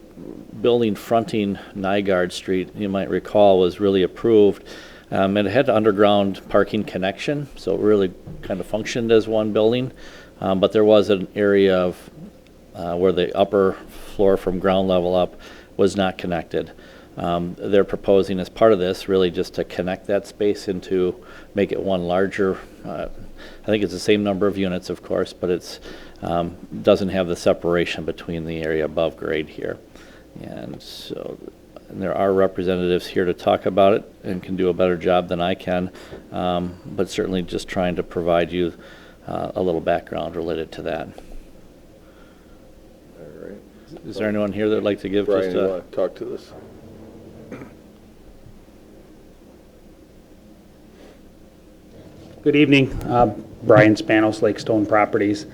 S5: building fronting Nygaard Street, you might recall, was really approved. It had underground parking connection, so it really kind of functioned as one building. But there was an area of where the upper floor from ground level up was not connected. They're proposing as part of this really just to connect that space into, make it one larger, I think it's the same number of units, of course, but it's doesn't have the separation between the area above grade here. And so there are representatives here to talk about it and can do a better job than I can, but certainly just trying to provide you a little background related to that.
S1: All right.
S5: Is there anyone here that would like to give
S1: Brian,
S5: just
S1: you
S5: a...
S1: want to talk to this?
S13: Good evening, Brian Spanos, Lake Stone Properties.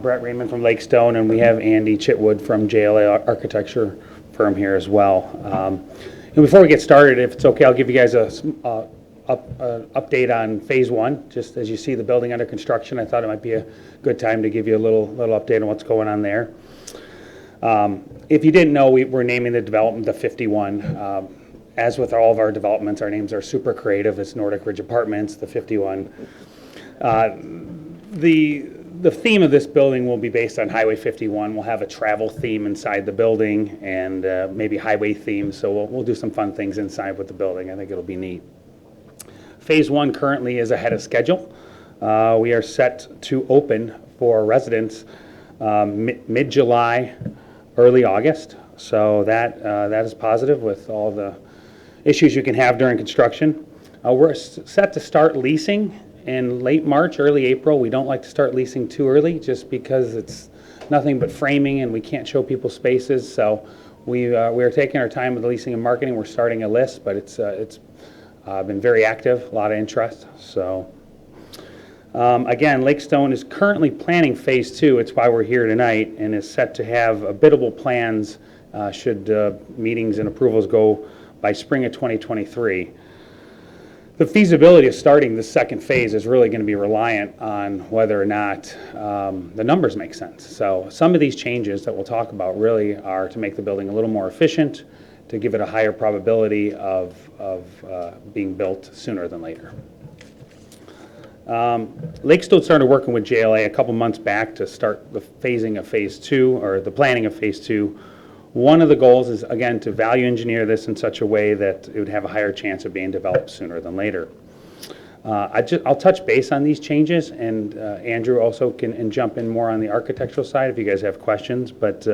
S13: Brett Raymond from Lake Stone, and we have Andy Chitwood from JLA Architecture Firm here as well. And before we get started, if it's okay, I'll give you guys a update on phase one. Just as you see the building under construction, I thought it might be a good time to give you a little update on what's going on there. If you didn't know, we're naming the development the 51. As with all of our developments, our names are super creative. It's Nordic Ridge Apartments, the 51. The theme of this building will be based on Highway 51. We'll have a travel theme inside the building and maybe highway themes. So we'll do some fun things inside with the building. I think it'll be neat. Phase one currently is ahead of schedule. We are set to open for residents mid-July, early August. So that is positive with all the issues you can have during construction. We're set to start leasing in late March, early April. We don't like to start leasing too early just because it's nothing but framing and we can't show people spaces. So we are taking our time with the leasing and marketing. We're starting a list, but it's been very active, a lot of interest. So again, Lake Stone is currently planning phase two. It's why we're here tonight, and is set to have biddable plans should meetings and approvals go by spring of 2023. The feasibility of starting the second phase is really going to be reliant on whether or not the numbers make sense. So some of these changes that we'll talk about really are to make the building a little more efficient, to give it a higher probability of being built sooner than later. Lake Stone started working with JLA a couple months back to start the phasing of phase two, or the planning of phase two. One of the goals is, again, to value engineer this in such a way that it would have a higher chance of being developed sooner than later. I'll touch base on these changes, and Andrew also can jump in more on the architectural side if you guys have questions. But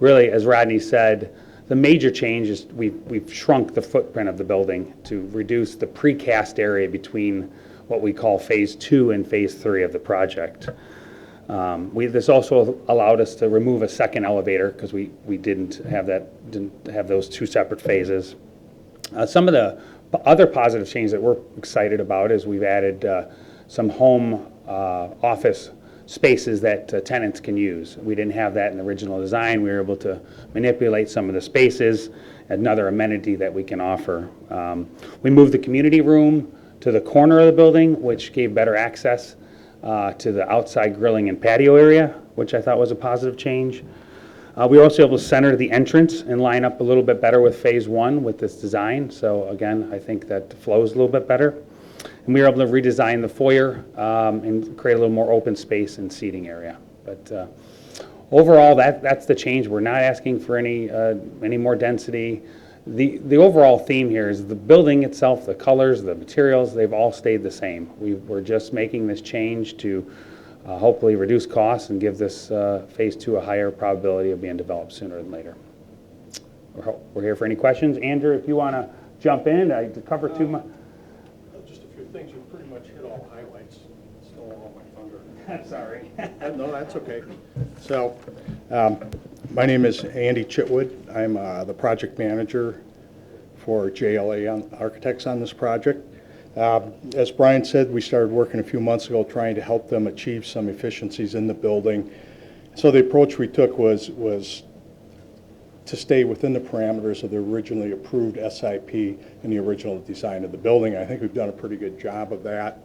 S13: really, as Rodney said, the major change is we've shrunk the footprint of the building to reduce the precast area between what we call phase two and phase three of the project. This also allowed us to remove a second elevator because we didn't have those two separate phases. Some of the other positive changes that we're excited about is we've added some home office spaces that tenants can use. We didn't have that in the original design. We were able to manipulate some of the spaces, another amenity that we can offer. We moved the community room to the corner of the building, which gave better access to the outside grilling and patio area, which I thought was a positive change. We were also able to center the entrance and line up a little bit better with phase one with this design. So again, I think that flows a little bit better. And we were able to redesign the foyer and create a little more open space and seating area. But overall, that's the change. We're not asking for any more density. The overall theme here is the building itself, the colors, the materials, they've all stayed the same. We're just making this change to hopefully reduce costs and give this phase two a higher probability of being developed sooner than later. We're here for any questions. Andrew, if you want to jump in, I cover too much.
S14: Just a few things. You pretty much hit all the highlights. Stole all my thunder.
S13: I'm sorry.
S14: No, that's okay. So, my name is Andy Chitwood. I'm the project manager for JLA Architects on this project. As Brian said, we started working a few months ago trying to help them achieve some efficiencies in the building. So the approach we took was to stay within the parameters of the originally approved SIP and the original design of the building. I think we've done a pretty good job of that.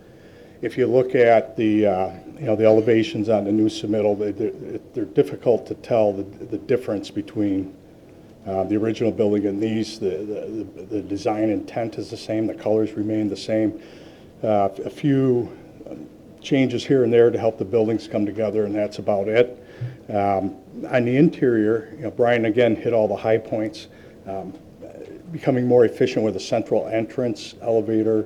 S14: If you look at the the elevations on the new submittal, they're difficult to tell the difference between the original building and these. The design intent is the same. The colors remain the same. A few changes here and there to help the buildings come together, and that's about it. On the interior, Brian again hit all the high points. Becoming more efficient with a central entrance, elevator,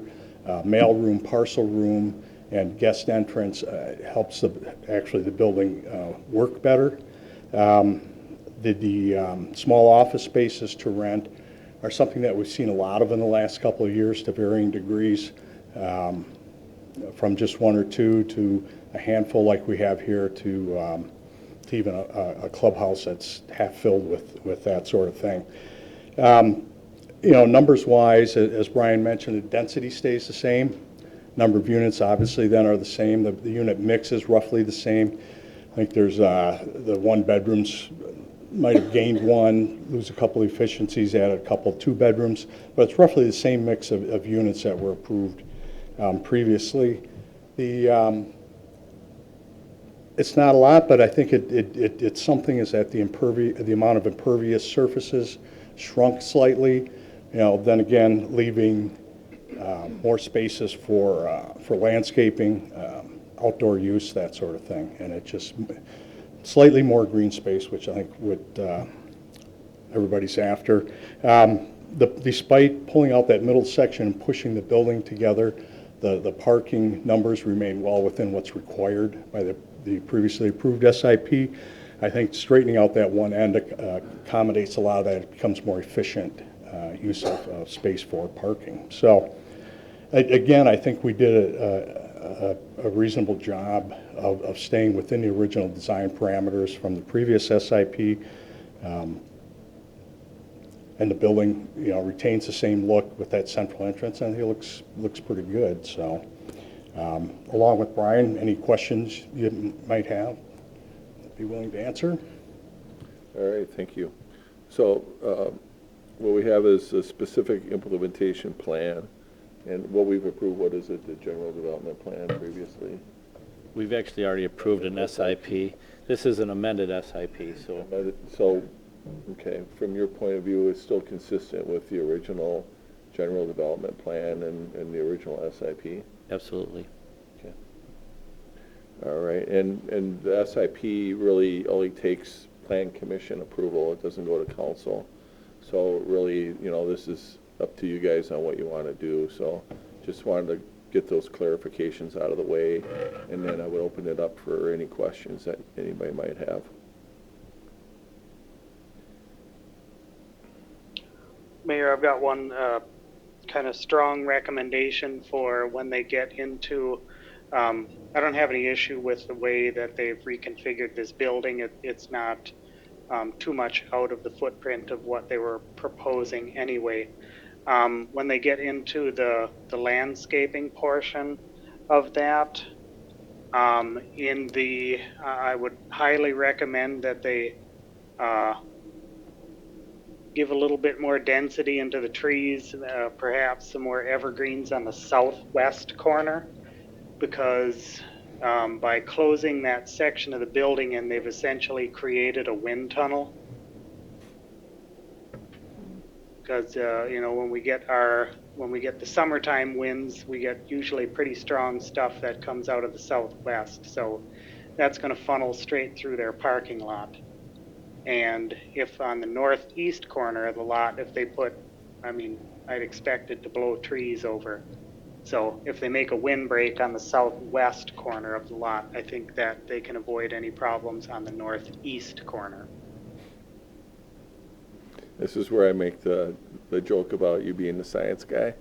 S14: mail room, parcel room, and guest entrance helps the building work better. The small office spaces to rent are something that we've seen a lot of in the last couple of years to varying degrees, from just one or two to a handful like we have here to even a clubhouse that's half filled with that sort of thing. Numbers wise, as Brian mentioned, the density stays the same. Number of units obviously then are the same. The unit mix is roughly the same. I think there's the one bedrooms might have gained one, lose a couple efficiencies, add a couple two bedrooms, but it's roughly the same mix of units that were approved previously. It's not a lot, but I think it's something is that the amount of impervious surfaces shrunk slightly. Then again, leaving more spaces for landscaping, outdoor use, that sort of thing, and it just slightly more green space, which I think what everybody's after. Despite pulling out that middle section and pushing the building together, the parking numbers remain well within what's required by the previously approved SIP. I think straightening out that one end accommodates a lot of that. It becomes more efficient use of space for parking. So again, I think we did a reasonable job of staying within the original design parameters from the previous SIP. And the building, retains the same look with that central entrance, and it looks pretty good. So, along with Brian, any questions you might have, I'd be willing to answer.
S1: All right, thank you. So, what we have is a specific implementation plan, and what we've approved, what is it, the general development plan previously?
S5: We've actually already approved an SIP. This is an amended SIP, so.
S1: So, okay, from your point of view, it's still consistent with the original general development plan and the original SIP?
S5: Absolutely.
S1: Okay. All right, and the SIP really only takes plan commission approval. It doesn't go to council. So really, this is up to you guys on what you want to do. So just wanted to get those clarifications out of the way, and then I would open it up for any questions that anybody might have.
S3: Mayor, I've got one kind of strong recommendation for when they get into, I don't have any issue with the way that they've reconfigured this building. It's not too much out of the footprint of what they were proposing anyway. When they get into the landscaping portion of that, I would highly recommend that they give a little bit more density into the trees, perhaps some more evergreens on the southwest corner, because by closing that section of the building in, they've essentially created a wind tunnel. Because when we get the summertime winds, we get usually pretty strong stuff that comes out of the southwest. So that's going to funnel straight through their parking lot. And if on the northeast corner of the lot, if they put, I'd expect it to blow trees over. So if they make a windbreak on the southwest corner of the lot, I think that they can avoid any problems on the northeast corner.
S1: This is where I make the joke about you being the science guy.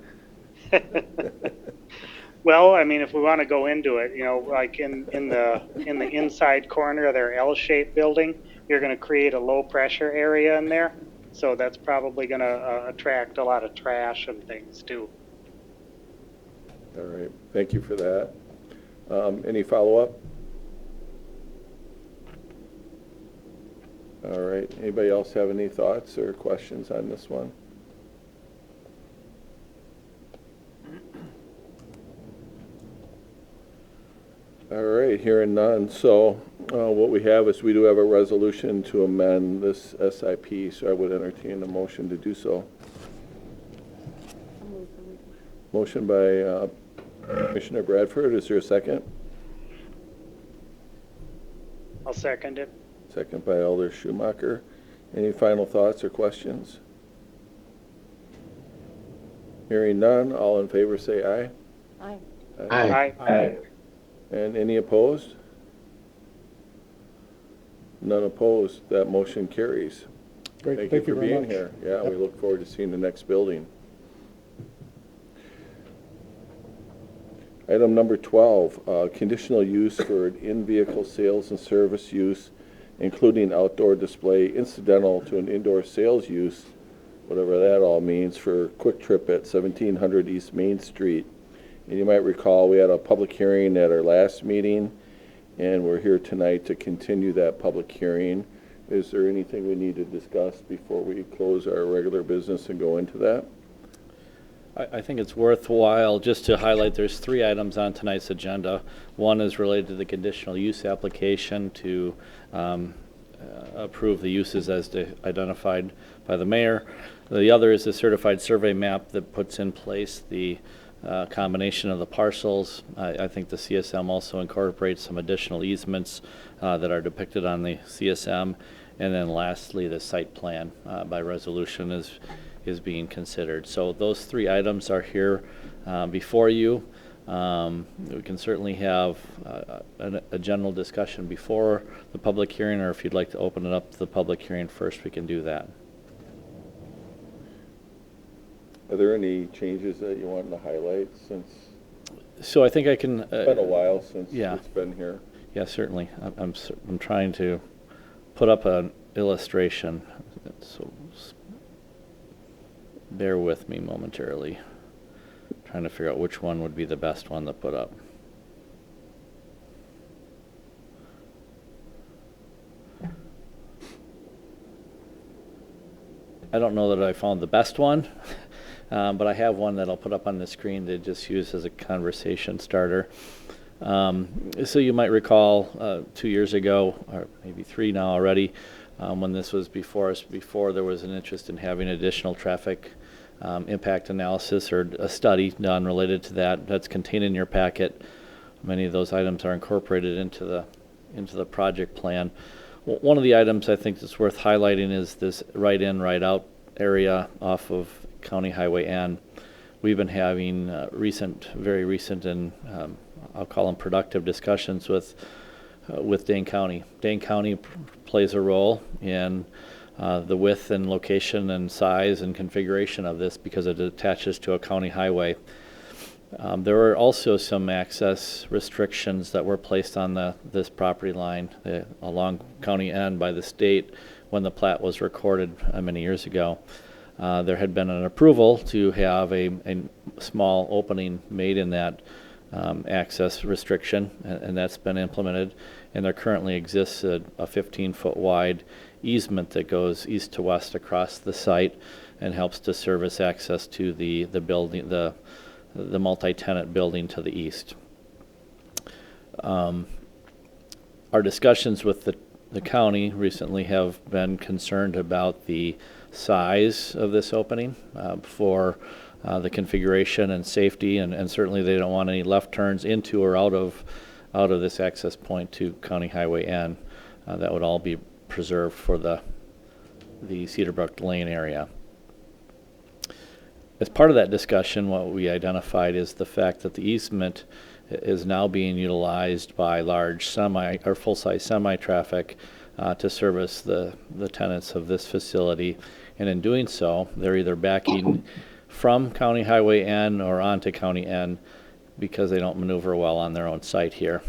S3: Well, if we want to go into it, like in the inside corner of their L-shaped building, you're going to create a low pressure area in there. So that's probably going to attract a lot of trash and things too.
S1: All right, thank you for that. Any follow-up? All right, anybody else have any thoughts or questions on this one? All right, hearing none. So what we have is we do have a resolution to amend this SIP, so I would entertain a motion to do so. Motion by Commissioner Bradford. Is there a second?
S3: I'll second it.
S1: Second by Alder Schumacher. Any final thoughts or questions? Hearing none, all in favor say aye.
S2: Aye.
S6: Aye.
S3: Aye.
S1: And any opposed? None opposed. That motion carries.
S14: Great,
S1: Thank you for
S14: very
S1: being
S14: much.
S1: here. Yeah, we look forward to seeing the next building. Item number 12, conditional use for an in-vehicle sales and service use, including outdoor display incidental to an indoor sales use, whatever that all means, for Quick Trip at 1700 East Main Street. And you might recall we had a public hearing at our last meeting, and we're here tonight to continue that public hearing. Is there anything we need to discuss before we close our regular business and go into that?
S5: I think it's worthwhile just to highlight there's 3 items on tonight's agenda. One is related to the conditional use application to approve the uses as identified by the mayor. The other is the certified survey map that puts in place the combination of the parcels. I think the CSM also incorporates some additional easements that are depicted on the CSM. And then lastly, the site plan by resolution is being considered. So those 3 items are here before you. We can certainly have a general discussion before the public hearing, or if you'd like to open it up to the public hearing first, we can do that.
S1: Are there any changes that you want to highlight since
S5: So I think I can.
S1: it's been a while since
S5: yeah.
S1: it's been here?
S5: Yeah, certainly. I'm trying to put up an illustration, so bear with me momentarily. Trying to figure out which one would be the best one to put up. I don't know that I found the best one, but I have one that I'll put up on the screen to just use as a conversation starter. So you might recall 2 years ago, or maybe 3 now already, when this was before us, before there was an interest in having additional traffic impact analysis or a study done related to that. That's contained in your packet. Many of those items are incorporated into the project plan. One of the items I think that's worth highlighting is this right in, right out area off of County Highway N. We've been having very recent and I'll call them productive discussions with Dane County. Dane County plays a role in the width and location and size and configuration of this because it attaches to a county highway. There were also some access restrictions that were placed on this property line along County N by the state when the plat was recorded many years ago. There had been an approval to have a small opening made in that access restriction, and that's been implemented. And there currently exists a 15-foot wide easement that goes east to west across the site and helps to service access to the building, the multi-tenant building to the east. Our discussions with the county recently have been concerned about the size of this opening for the configuration and safety, and certainly they don't want any left turns into or out of this access point to County Highway N. That would all be preserved for the Cedarbrook Lane area. As part of that discussion, what we identified is the fact that the easement is now being utilized by large full-size semi-traffic to service the tenants of this facility. And in doing so, they're either backing from County Highway N or onto County N because they don't maneuver well on their own site here.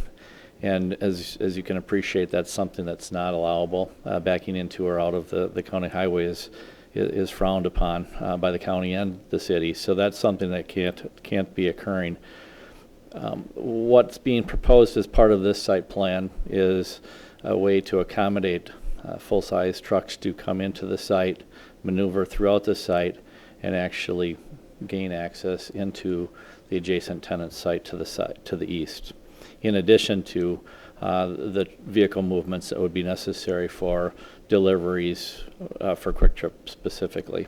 S5: And as you can appreciate, that's something that's not allowable. Backing into or out of the county highway is frowned upon by the county and the city. So that's something that can't be occurring. What's being proposed as part of this site plan is a way to accommodate full-size trucks to come into the site, maneuver throughout the site, and actually gain access into the adjacent tenant site to the east, in addition to the vehicle movements that would be necessary for deliveries for Quick Trip specifically.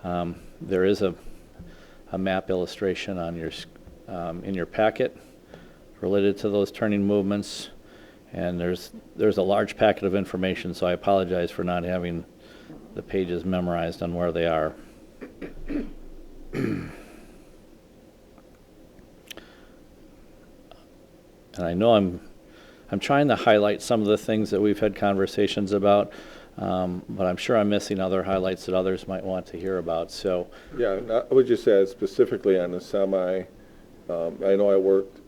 S5: There is a map illustration on your in your packet related to those turning movements, and there's a large packet of information, so I apologize for not having the pages memorized on where they are. And I know I'm trying to highlight some of the things that we've had conversations about, but I'm sure I'm missing other highlights that others might want to hear about. So,
S1: Yeah, I would just add specifically on the semi, I know I worked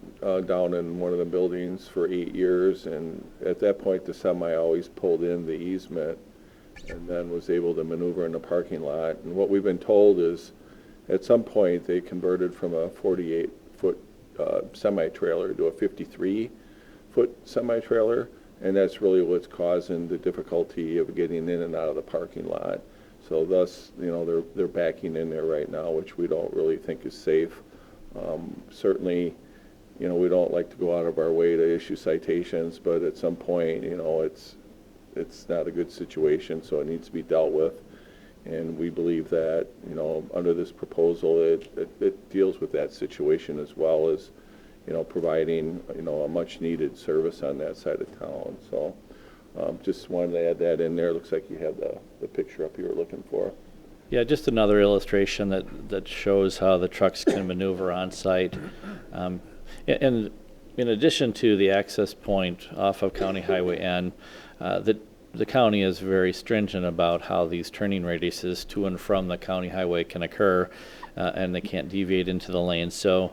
S1: down in one of the buildings for 8 years, and at that point the semi always pulled in the easement and then was able to maneuver in the parking lot. And what we've been told is at some point they converted from a 48-foot semi-trailer to a 53-foot semi-trailer, and that's really what's causing the difficulty of getting in and out of the parking lot. So thus, they're backing in there right now, which we don't really think is safe. Certainly, we don't like to go out of our way to issue citations, but at some point, it's not a good situation, so it needs to be dealt with. And we believe that, under this proposal, it deals with that situation as well as, providing, a much-needed service on that side of town. So just wanted to add that in there. Looks like you have the picture up you were looking for.
S5: Yeah, just another illustration that shows how the trucks can maneuver on site. And in addition to the access point off of County Highway N, the county is very stringent about how these turning radiuses to and from the county highway can occur, and they can't deviate into the lane. So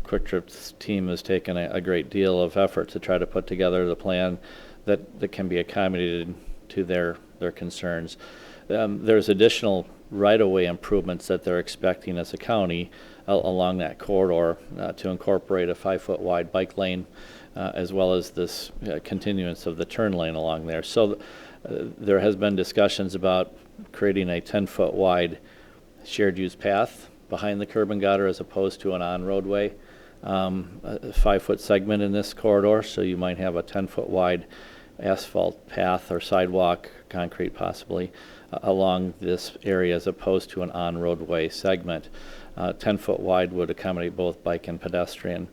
S5: Quick Trip's team has taken a great deal of effort to try to put together the plan that can be accommodated to their concerns. There's additional right-of-way improvements that they're expecting as a county along that corridor to incorporate a 5-foot wide bike lane, as well as this continuance of the turn lane along there. So there has been discussions about creating a 10-foot wide shared use path behind the curb and gutter as opposed to an on-roadway 5-foot segment in this corridor. So you might have a 10-foot wide asphalt path or sidewalk, concrete possibly, along this area as opposed to an on-roadway segment. 10-foot wide would accommodate both bike and pedestrian.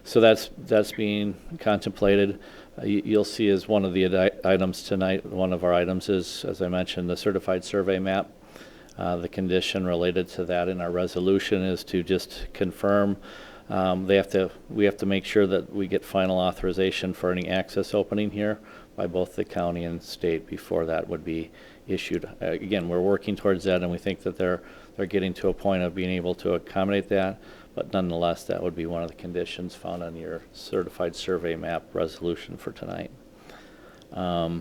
S5: So that's being contemplated. You'll see as one of the items tonight, one of our items is, as I mentioned, the certified survey map. The condition related to that in our resolution is to just confirm we have to make sure that we get final authorization for any access opening here by both the county and state before that would be issued. Again, we're working towards that, and we think that they're getting to a point of being able to accommodate that. But nonetheless, that would be one of the conditions found on your certified survey map resolution for tonight. The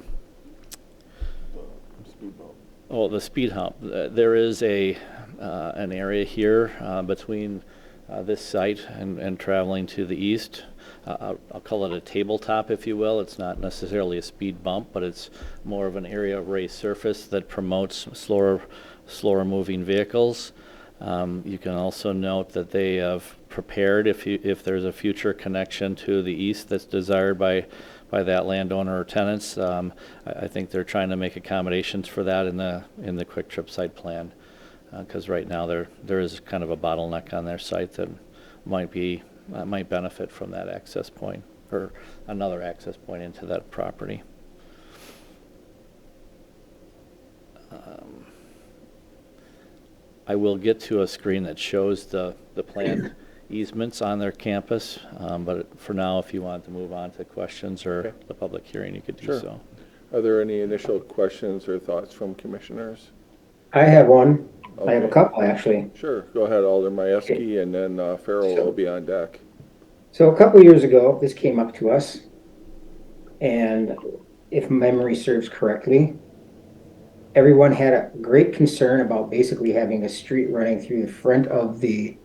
S5: speed hump. There is an area here between this site and traveling to the east. I'll call it a tabletop, if you will. It's not necessarily a speed bump, but it's more of an area of raised surface that promotes slower moving vehicles. You can also note that they have prepared if there's a future connection to the east that's desired by that landowner or tenants. I think they're trying to make accommodations for that in the Quick Trip site plan, because right now there is kind of a bottleneck on their site that might benefit from that access point or another access point into that property. I will get to a screen that shows the planned easements on their campus, but for now, if you want to move on to questions or the public hearing, you could do
S1: Sure.
S5: so.
S1: Are there any initial questions or thoughts from commissioners?
S7: I have one. I have a
S1: Okay.
S7: couple, actually.
S1: Sure, go ahead, Alder Majewski, and then Farrell will be on deck.
S7: So a couple years ago, this came up to us, and if memory serves correctly, everyone had a great concern about basically having a street running through the front of the,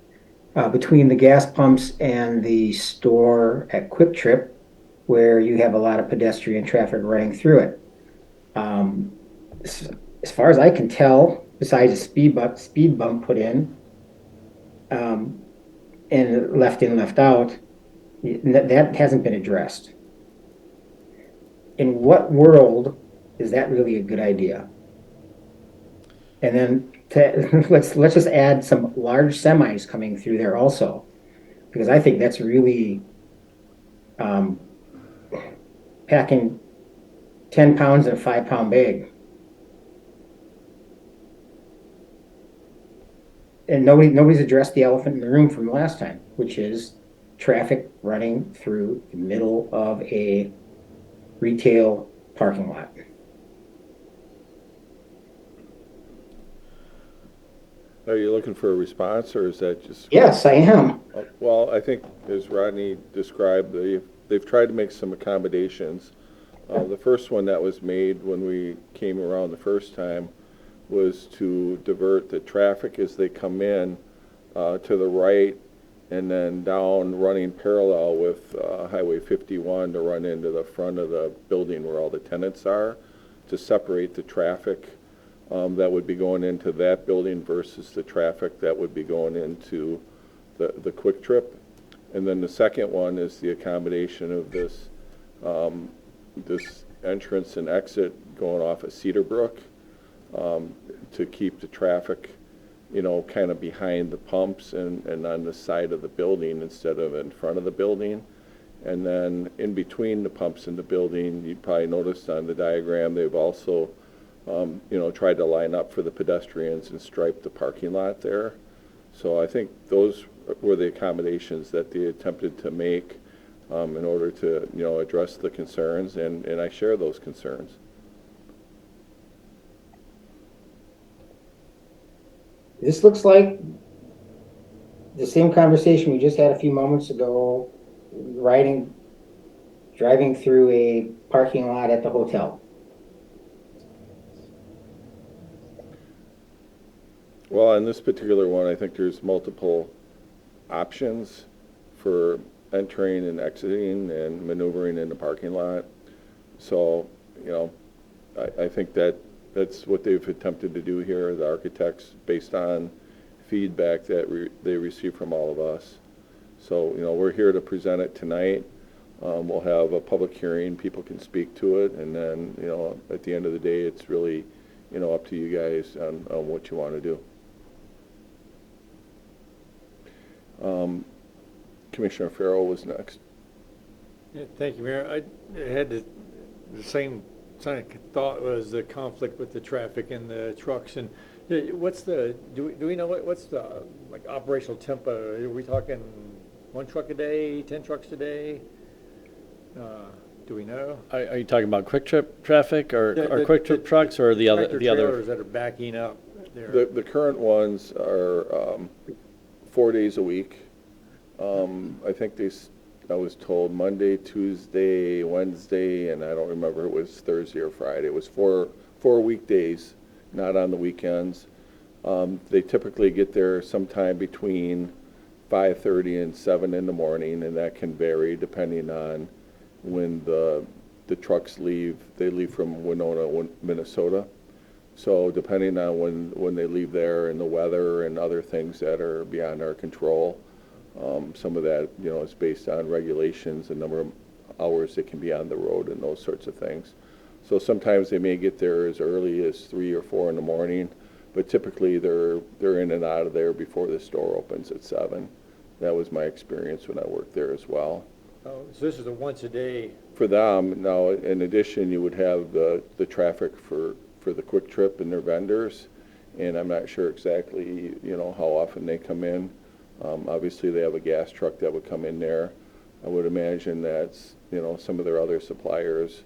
S7: between the gas pumps and the store at Quick Trip, where you have a lot of pedestrian traffic running through it. As far as I can tell, besides a speed bump put in, and left in, left out, that hasn't been addressed. In what world is that really a good idea? And then let's just add some large semis coming through there also, because I think that's really packing 10 pounds in a 5-pound bag. And nobody's addressed the elephant in the room from the last time, which is traffic running through the middle of a retail parking lot.
S1: Are you looking for a response, or is that just?
S7: Yes, I am.
S1: Well, I think, as Rodney described, they've tried to make some accommodations. The first one that was made when we came around the first time was to divert the traffic as they come in to the right and then down, running parallel with Highway 51 to run into the front of the building where all the tenants are, to separate the traffic that would be going into that building versus the traffic that would be going into the Quick Trip. And then the second one is the accommodation of this this entrance and exit going off of Cedar Brook, to keep the traffic, kind of behind the pumps and on the side of the building instead of in front of the building. And then in between the pumps and the building, you probably noticed on the diagram, they've also tried to line up for the pedestrians and stripe the parking lot there. So I think those were the accommodations that they attempted to make in order to, address the concerns, and I share those concerns.
S7: This looks like the same conversation we just had a few moments ago, driving through a parking lot at the hotel.
S1: Well, on this particular one, I think there's multiple options for entering and exiting and maneuvering in the parking lot. So, I think that's what they've attempted to do here, the architects, based on feedback that they receive from all of us. So, we're here to present it tonight. We'll have a public hearing, people can speak to it, and then, at the end of the day, it's really, up to you guys on what you want to do. Commissioner Farrell was next.
S9: Yeah, thank you, Mayor. I had the same kind of thought, was the conflict with the traffic and the trucks. And what's do we know what's the operational tempo? Are we talking 1 truck a day, 10 trucks a day? Do we know?
S5: Are you talking about Quick Trip traffic or Quick Trip trucks or the other?
S9: Trailers that are backing up there.
S1: The current ones are 4 days a week. I think I was told Monday, Tuesday, Wednesday, and I don't remember if it was Thursday or Friday. It was four weekdays, not on the weekends. They typically get there sometime between 5:30 and 7 in the morning, and that can vary depending on when the trucks leave. They leave from Winona, Minnesota. So depending on when they leave there and the weather and other things that are beyond our control, some of that, is based on regulations, the number of hours they can be on the road and those sorts of things. So sometimes they may get there as early as 3 or 4 in the morning, but typically they're in and out of there before the store opens at 7. That was my experience when I worked there as well.
S9: Oh, so this is a once a day.
S1: For them, now, in addition, you would have the traffic for the Quick Trip and their vendors, and I'm not sure exactly, how often they come in. Obviously, they have a gas truck that would come in there. I would imagine that's, some of their other suppliers,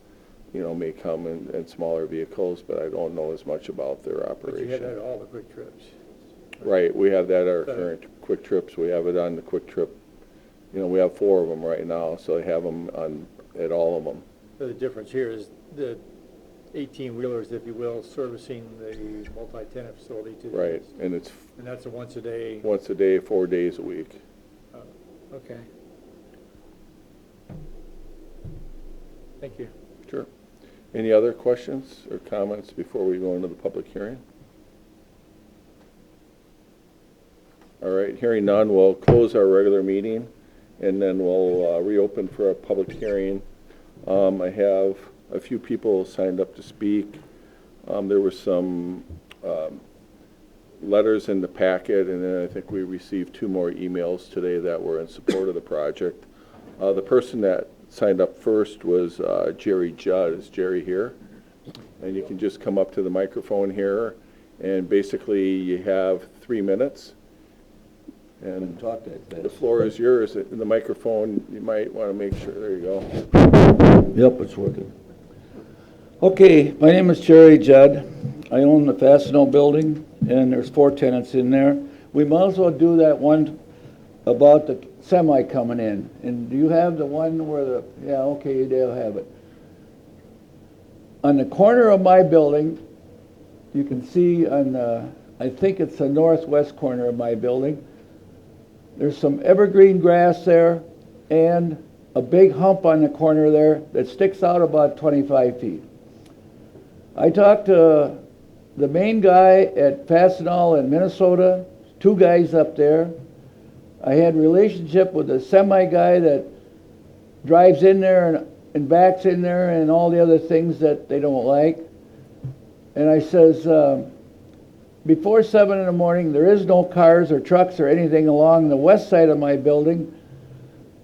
S1: may come in smaller vehicles, but I don't know as much about their
S9: But
S1: operation.
S9: you have that at all the Quick Trips.
S1: Right, we have that at our
S9: So-
S1: current Quick Trips. We have it on the Quick Trip. We have 4 of them right now, so they have them at all of them.
S9: So the difference here is the 18-wheelers, if you will, servicing the multi-tenant facility to the
S1: Right,
S9: east.
S1: and it's
S9: And that's a once a day.
S1: once a day, 4 days a week.
S9: Okay. Thank you.
S1: Sure. Any other questions or comments before we go into the public hearing? All right, hearing none, we'll close our regular meeting, and then we'll reopen for a public hearing. I have a few people signed up to speak. There were some letters in the packet, and then I think we received 2 more emails today that were in support of the project. The person that signed up first was Jerry Judd. Is Jerry here? And you can just come up to the microphone here, and basically you have 3 minutes. And the floor is yours. The microphone, you might want to make sure, there you go.
S15: Yep, it's working. Okay, my name is Jerry Judd. I own the Fastenal building, and there's 4 tenants in there. We might as well do that one about the semi coming in. And do you have the one where yeah, okay, they'll have it. On the corner of my building, you can see on I think it's the northwest corner of my building, there's some evergreen grass there and a big hump on the corner there that sticks out about 25 feet. I talked to the main guy at Fastenal in Minnesota, 2 guys up there. I had a relationship with the semi guy that drives in there and backs in there and all the other things that they don't like. And I says, before 7 in the morning, there is no cars or trucks or anything along the west side of my building.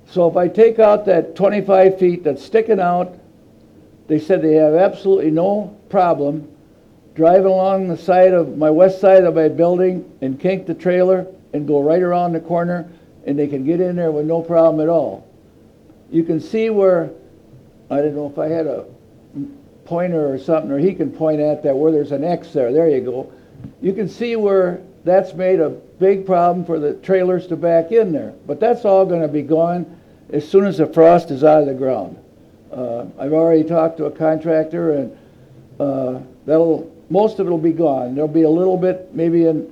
S15: So if I take out that 25 feet that's sticking out, they said they have absolutely no problem driving along the side of my west side of my building and kink the trailer and go right around the corner, and they can get in there with no problem at all. You can see where, I don't know if I had a pointer or something, or he can point at that, where there's an X there. There you go. You can see where that's made a big problem for the trailers to back in there. But that's all going to be gone as soon as the frost is out of the ground. I've already talked to a contractor, and most of it will be gone. There'll be a little bit, maybe in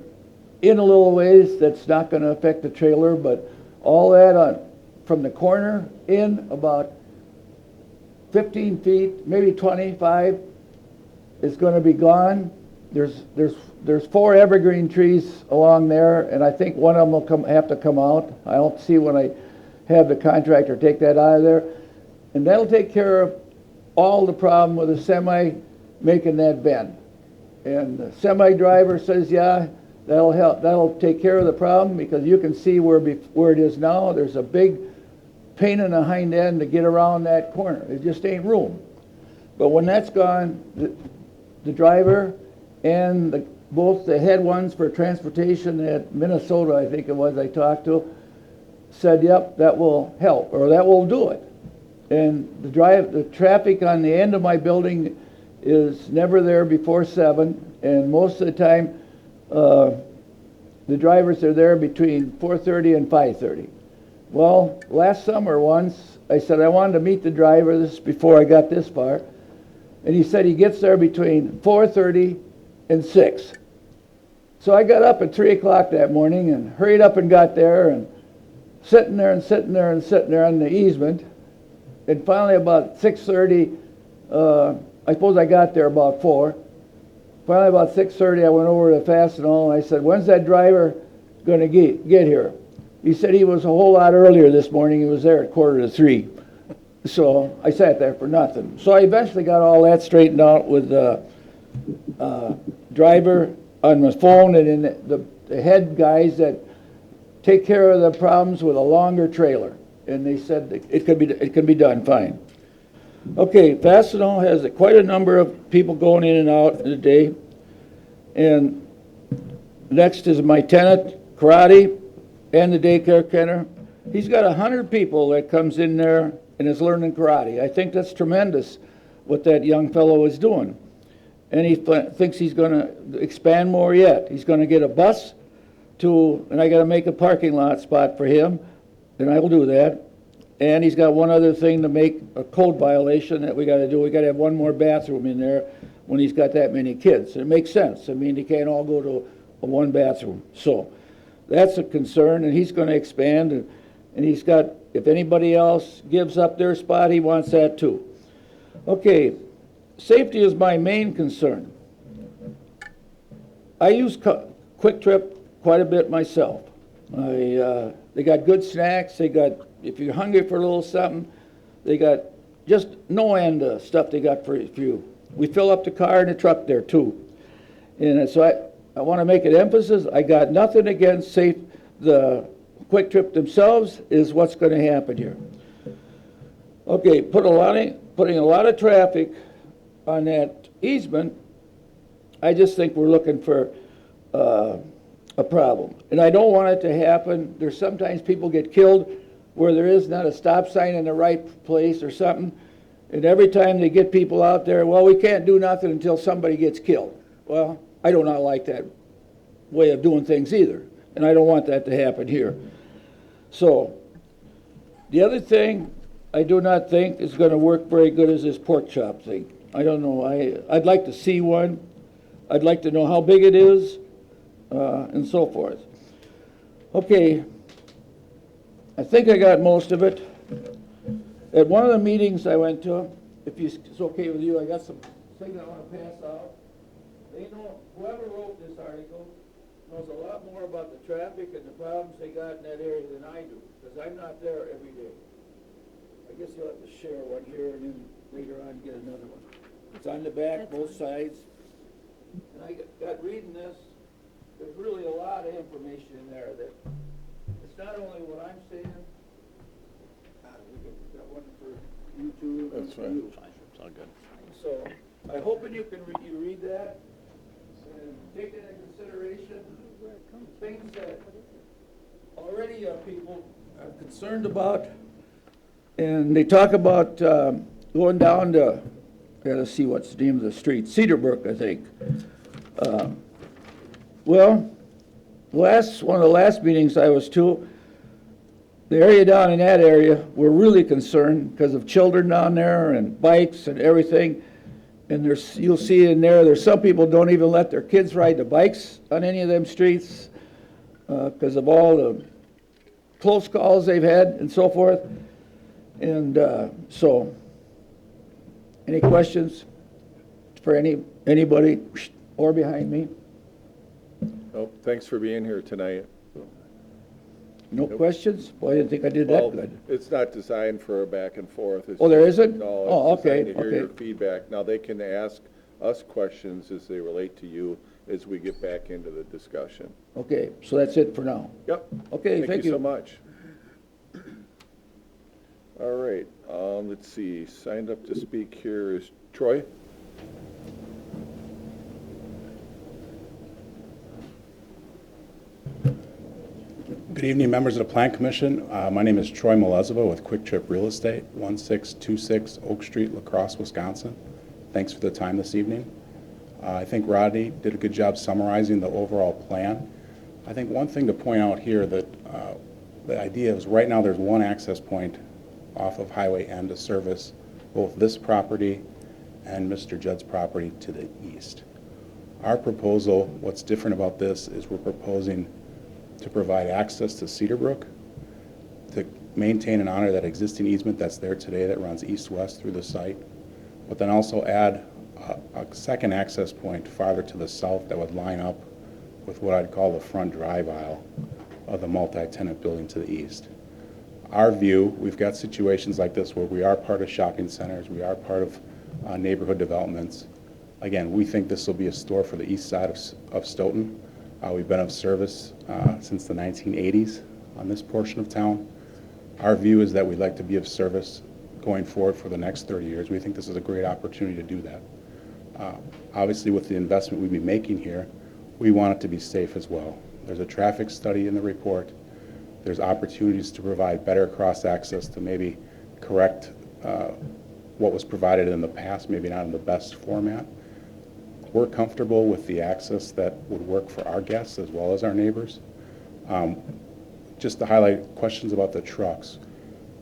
S15: a little ways, that's not going to affect the trailer, but all that from the corner in about 15 feet, maybe 25, is going to be gone. There's 4 evergreen trees along there, and I think one of them will have to come out. I don't see when I have the contractor take that out of there. And that'll take care of all the problem with the semi making that bend. And the semi driver says, yeah, that'll help. That'll take care of the problem, because you can see where it is now. There's a big pain in the hind end to get around that corner. It just ain't room. But when that's gone, the driver and both the head ones for transportation at Minnesota, I think it was, I talked to, said, yep, that will help, or that will do it. And the traffic on the end of my building is never there before 7, and most of the time the drivers are there between 4:30 and 5:30. Well, last summer once, I said I wanted to meet the driver, this is before I got this far, and he said he gets there between 4:30 and 6. So I got up at 3 o'clock that morning and hurried up and got there, and sitting there and sitting there and sitting there on the easement. And finally about 6:30, I suppose I got there about 4. Finally about 6:30 I went over to Fastenal and I said, when's that driver going to get here? He said he was a whole lot earlier this morning. He was there at 2:45. So I sat there for nothing. So I eventually got all that straightened out with the driver on my phone and then the head guys that take care of the problems with a longer trailer. And they said it could be done fine. Okay, Fastenal has quite a number of people going in and out in a day. And next is my tenant, karate, and the daycare center. He's got 100 people that comes in there and is learning karate. I think that's tremendous what that young fellow is doing. And he thinks he's going to expand more yet. He's going to get a bus and I got to make a parking lot spot for him, and I will do that. And he's got one other thing to make a code violation that we got to do. We got to have one more bathroom in there when he's got that many kids. It makes sense. I mean, they can't all go to a one bathroom. So that's a concern, and he's going to expand. And he's got, if anybody else gives up their spot, he wants that too. Okay, safety is my main concern. I use Quick Trip quite a bit myself. They got good snacks. They got, if you're hungry for a little something, they got just no end of stuff they got for you. We fill up the car and the truck there too. And so I want to make an emphasis. I got nothing against the Quick Trip themselves is what's going to happen here. Okay, putting a lot of traffic on that easement, I just think we're looking for a problem. And I don't want it to happen. There's sometimes people get killed where there is not a stop sign in the right place or something. And every time they get people out there, well, we can't do nothing until somebody gets killed. Well, I do not like that way of doing things either. And I don't want that to happen here. So, the other thing I do not think is going to work very good is this pork chop thing. I don't know. I'd like to see one. I'd like to know how big it is. And so forth. Okay, I think I got most of it. At one of the meetings I went to, if it's okay with you, I got some things I want to pass out. They know, whoever wrote this article knows a lot more about the traffic and the problems they got in that area than I do, because I'm not there every day. I guess you'll have to share one here and then later on get another one. It's on the back, both sides. And I got reading this. There's really a lot of information in there that it's not only what I'm saying. We got one for you two.
S1: That's fine.
S5: It's all good.
S15: So I hope you can read that and take into consideration things that already people are concerned about. And they talk about going down to, gotta see what's the name of the street, Cedarbrook, I think. Well, one of the last meetings I was to, the area down in that area, we're really concerned because of children down there and bikes and everything. And you'll see in there's some people don't even let their kids ride the bikes on any of them streets because of all the close calls they've had and so forth. And so, any questions for anybody or behind me?
S1: Oh, thanks for being here tonight.
S15: No questions? Boy, I didn't think I did that good.
S1: It's not designed for a back and forth. It's
S15: Oh, there
S1: just-
S15: isn't?
S1: No,
S15: Oh,
S1: it's designed
S15: okay,
S1: to hear your
S15: okay.
S1: feedback. Now, they can ask us questions as they relate to you as we get back into the discussion.
S15: Okay, so that's it for now.
S1: Yep.
S15: Okay, thank you.
S1: so much. All right, let's see, signed up to speak here is Troy.
S14: Good evening, members of the Plan Commission. My name is Troy Molezova with Quick Trip Real Estate, 1626 Oak Street, La Crosse, Wisconsin. Thanks for the time this evening. I think Rodney did a good job summarizing the overall plan. I think one thing to point out here that the idea is right now there's one access point off of Highway N to service both this property and Mr. Judd's property to the east. Our proposal, what's different about this is we're proposing to provide access to Cedarbrook maintain and honor that existing easement that's there today that runs east-west through the site, but then also add a second access point farther to the south that would line up with what I'd call the front drive aisle of the multi-tenant building to the east. Our view, we've got situations like this where we are part of shopping centers, we are part of neighborhood developments. Again, we think this will be a store for the east side of Stoughton. We've been of service since the 1980s on this portion of town. Our view is that we'd like to be of service going forward for the next 30 years. We think this is a great opportunity to do that. Obviously, with the investment we'd be making here, we want it to be safe as well. There's a traffic study in the report. There's opportunities to provide better cross-access to maybe correct what was provided in the past, maybe not in the best format. We're comfortable with the access that would work for our guests as well as our neighbors. Just to highlight questions about the trucks,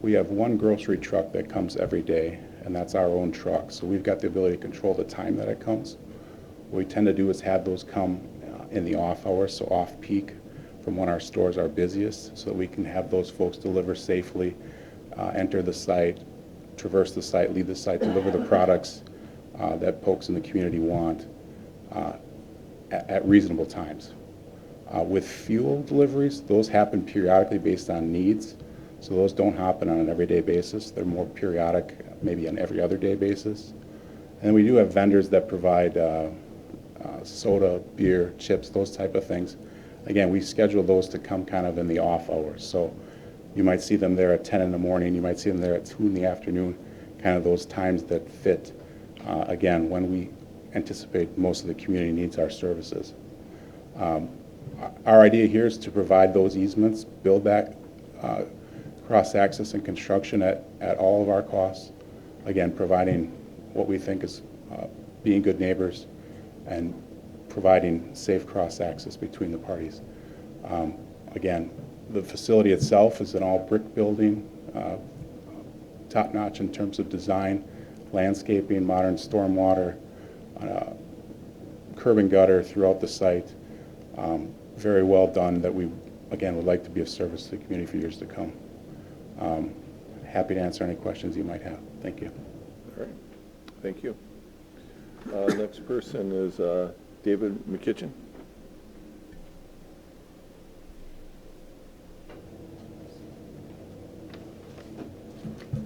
S14: we have one grocery truck that comes every day, and that's our own truck. So we've got the ability to control the time that it comes. What we tend to do is have those come in the off hours, so off peak from when our stores are busiest, so that we can have those folks deliver safely, enter the site, traverse the site, leave the site, deliver the products that folks in the community want at reasonable times. With fuel deliveries, those happen periodically based on needs, so those don't happen on an everyday basis. They're more periodic, maybe on every other day basis. And we do have vendors that provide soda, beer, chips, those type of things. Again, we schedule those to come kind of in the off hours. So you might see them there at 10 in the morning, you might see them there at 2 in the afternoon, kind of those times that fit, again, when we anticipate most of the community needs our services. Our idea here is to provide those easements, build that cross-access and construction at all of our costs. Again, providing what we think is being good neighbors and providing safe cross-access between the parties. Again, the facility itself is an all-brick building, top-notch in terms of design, landscaping, modern stormwater, curb and gutter throughout the site. Very well done that we, again, would like to be of service to the community for years to come. Happy to answer any questions you might have. Thank you.
S1: All right, thank you. Next person is David McKitchen.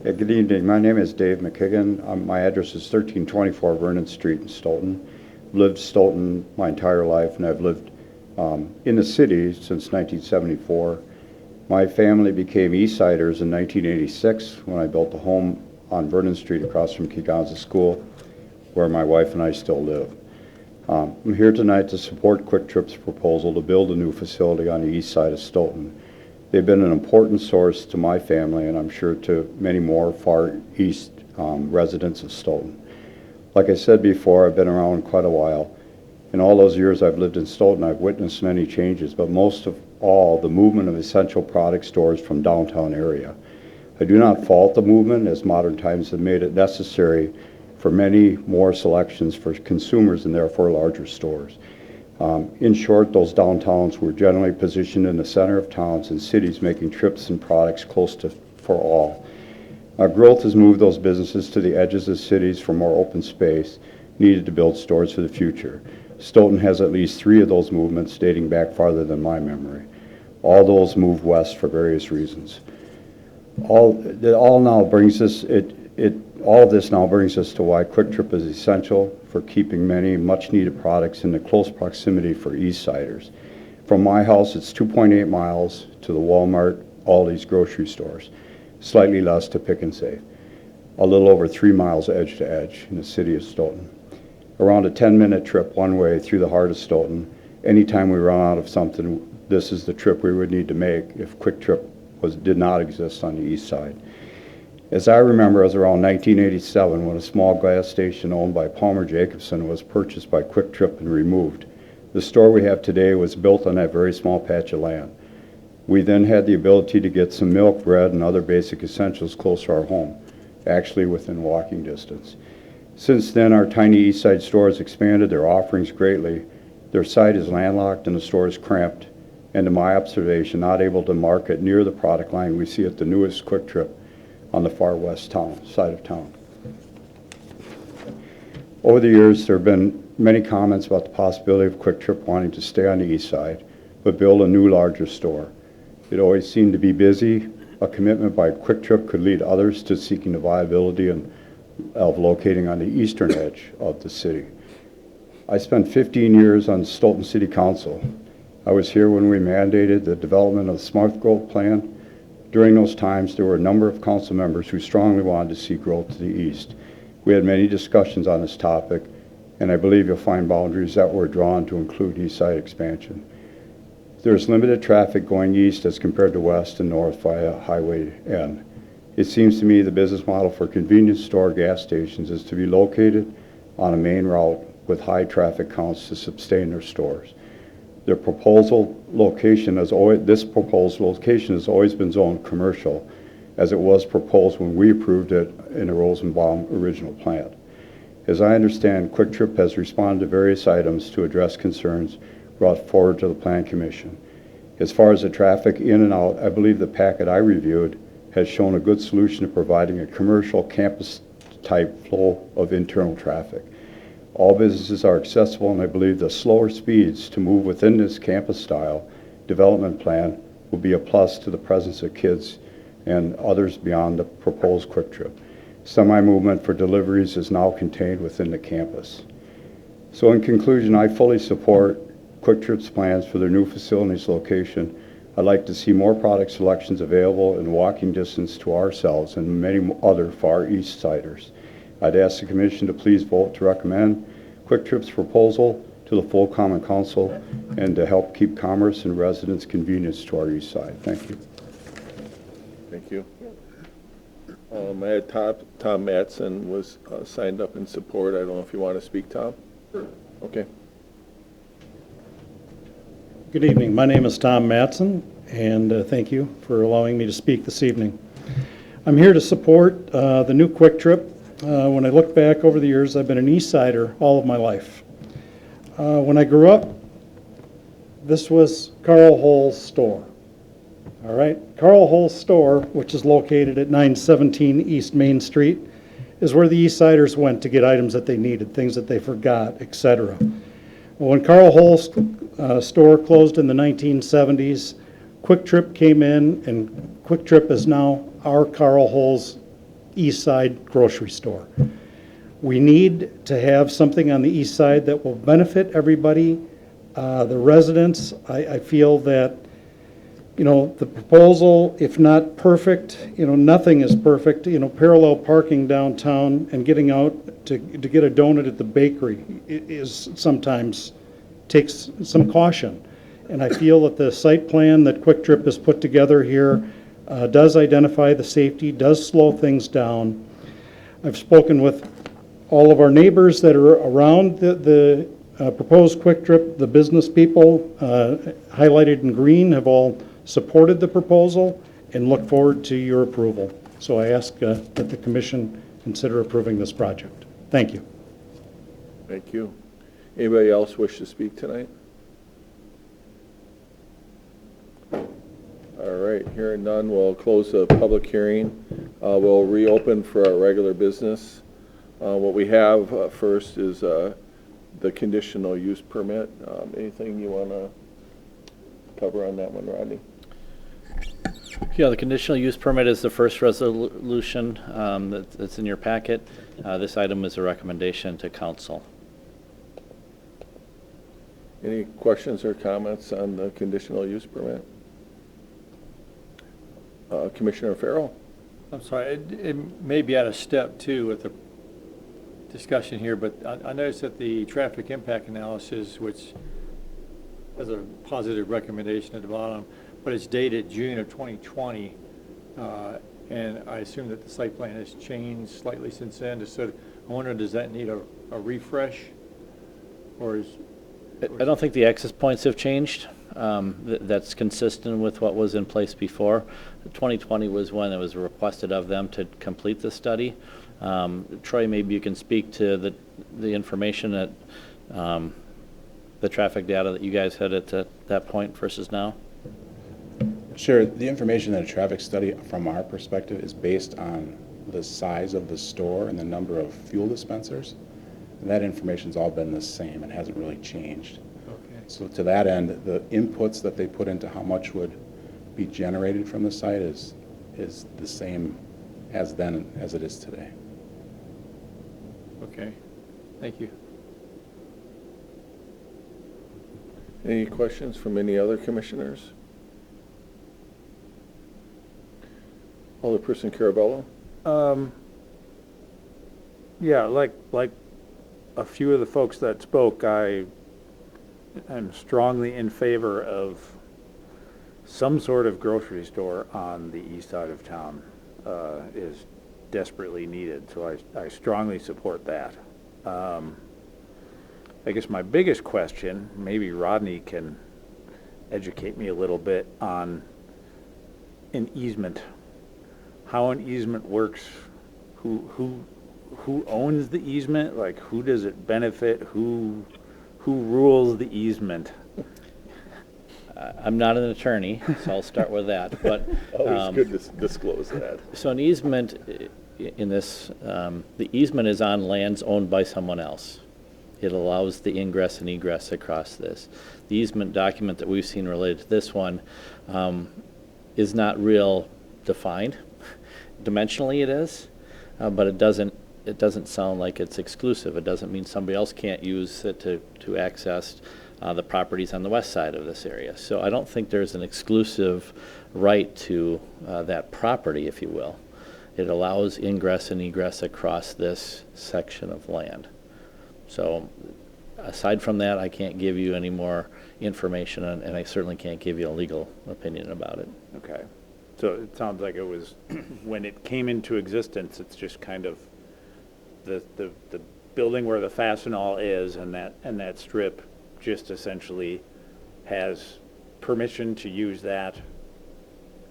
S16: Yeah, good evening. My name is Dave McKigan. My address is 1324 Vernon Street in Stoughton. Lived Stoughton my entire life, and I've lived in the city since 1974. My family became Eastsiders in 1986 when I built a home on Vernon Street across from Kegonsa School, where my wife and I still live. I'm here tonight to support Quick Trip's proposal to build a new facility on the east side of Stoughton. They've been an important source to my family, and I'm sure to many more far east residents of Stoughton. Like I said before, I've been around quite a while. In all those years I've lived in Stoughton, I've witnessed many changes, but most of all, the movement of essential product stores from downtown area. I do not fault the movement, as modern times have made it necessary for many more selections for consumers and therefore larger stores. In short, those downtowns were generally positioned in the center of towns and cities, making trips and products close to for all. Growth has moved those businesses to the edges of cities for more open space needed to build stores for the future. Stoughton has at least 3 of those movements dating back farther than my memory. All those moved west for various reasons. All of this now brings us to why Quick Trip is essential for keeping many much-needed products in the close proximity for Eastsiders. From my house, it's 2.8 miles to the Walmart, Aldi's grocery stores, slightly less to Pick and Save, a little over 3 miles edge to edge in the city of Stoughton. Around a 10-minute trip one way through the heart of Stoughton. Anytime we run out of something, this is the trip we would need to make if Quick Trip did not exist on the east side. As I remember, it was around 1987 when a small gas station owned by Palmer Jacobson was purchased by Quick Trip and removed. The store we have today was built on that very small patch of land. We then had the ability to get some milk, bread, and other basic essentials close to our home, actually within walking distance. Since then, our tiny east side store has expanded their offerings greatly. Their site is landlocked and the store is cramped and to my observation, not able to market near the product line we see at the newest Quick Trip on the far west side of town. Over the years, there have been many comments about the possibility of Quick Trip wanting to stay on the east side, but build a new, larger store. It always seemed to be busy. A commitment by Quick Trip could lead others to seeking the viability of locating on the eastern edge of the city. I spent 15 years on Stoughton City Council. I was here when we mandated the development of the Smart Growth Plan. During those times, there were a number of council members who strongly wanted to see growth to the east. We had many discussions on this topic, and I believe you'll find boundaries that were drawn to include east side expansion. There's limited traffic going east as compared to west and north via Highway N. It seems to me the business model for convenience store gas stations is to be located on a main route with high traffic counts to sustain their stores. This proposed location has always been zoned commercial, as it was proposed when we approved it in the Rosenbaum original plan. As I understand, Quick Trip has responded to various items to address concerns brought forward to the Plan Commission. As far as the traffic in and out, I believe the packet I reviewed has shown a good solution to providing a commercial campus type flow of internal traffic. All businesses are accessible, and I believe the slower speeds to move within this campus style development plan will be a plus to the presence of kids and others beyond the proposed Quick Trip. Semi-movement for deliveries is now contained within the campus. So in conclusion, I fully support Quick Trip's plans for their new facilities location. I'd like to see more product selections available in walking distance to ourselves and many other far east siders. I'd ask the Commission to please vote to recommend Quick Trip's proposal to the full Common Council and to help keep commerce and residents' convenience to our east side. Thank you.
S1: Thank you. I had Tom Mattson was signed up in support. I don't know if you want to speak, Tom? Sure. Okay.
S17: Good evening. My name is Tom Mattson, and thank you for allowing me to speak this evening. I'm here to support the new Quick Trip. When I look back over the years, I've been an East Sider all of my life. When I grew up, this was Carl Hull's store. All right, Carl Hull's store, which is located at 917 East Main Street, is where the East Siders went to get items that they needed, things that they forgot, etc. When Carl Hull's store closed in the 1970s, Quick Trip came in, and Quick Trip is now our Carl Hull's East Side grocery store. We need to have something on the east side that will benefit everybody, the residents. I feel that, the proposal, if not perfect, nothing is perfect. Parallel parking downtown and getting out to get a donut at the bakery is sometimes takes some caution. And I feel that the site plan that Quick Trip has put together here does identify the safety, does slow things down. I've spoken with all of our neighbors that are around the proposed Quick Trip. The business people highlighted in green have all supported the proposal and look forward to your approval. So I ask that the Commission consider approving this project. Thank you.
S1: Thank you. Anybody else wish to speak tonight? All right, hearing none, we'll close the public hearing. We'll reopen for our regular business. What we have first is the conditional use permit. Anything you want to cover on that one, Rodney?
S5: Yeah, the conditional use permit is the first resolution that's in your packet. This item is a recommendation to council.
S1: Any questions or comments on the conditional use permit? Commissioner Farrell?
S9: I'm sorry, it may be out of step two with the discussion here, but I noticed that the traffic impact analysis, which has a positive recommendation at the bottom, but it's dated June of 2020, and I assume that the site plan has changed slightly since then. So I wonder, does that need a refresh, or is?
S5: I don't think the access points have changed. That's consistent with what was in place before. 2020 was when it was requested of them to complete the study. Troy, maybe you can speak to the information that the traffic data that you guys had at that point versus now.
S11: Sure. The information in a traffic study from our perspective is based on the size of the store and the number of fuel dispensers. And that information's all been the same and hasn't really changed.
S9: Okay.
S11: So to that end, the inputs that they put into how much would be generated from the site is the same as then as it is today.
S9: Okay, thank you.
S1: Any questions from any other commissioners? Alderperson Carabello?
S4: Yeah, like a few of the folks that spoke, I am strongly in favor of some sort of grocery store on the east side of town. Is desperately needed, so I strongly support that. I guess my biggest question, maybe Rodney can educate me a little bit on an easement, how an easement works, who owns the easement, like who does it benefit, who rules the easement?
S5: I'm not an attorney, so I'll start with that, but.
S1: Always good to disclose that.
S5: So an easement in this, the easement is on lands owned by someone else. It allows the ingress and egress across this. The easement document that we've seen related to this one is not real defined. Dimensionally it is, but it doesn't sound like it's exclusive. It doesn't mean somebody else can't use it to access the properties on the west side of this area. So I don't think there's an exclusive right to that property, if you will. It allows ingress and egress across this section of land. So aside from that, I can't give you any more information, and I certainly can't give you a legal opinion about it.
S4: Okay, so it sounds like it was, when it came into existence, it's just kind of the building where the Fastenal is, and that strip just essentially has permission to use that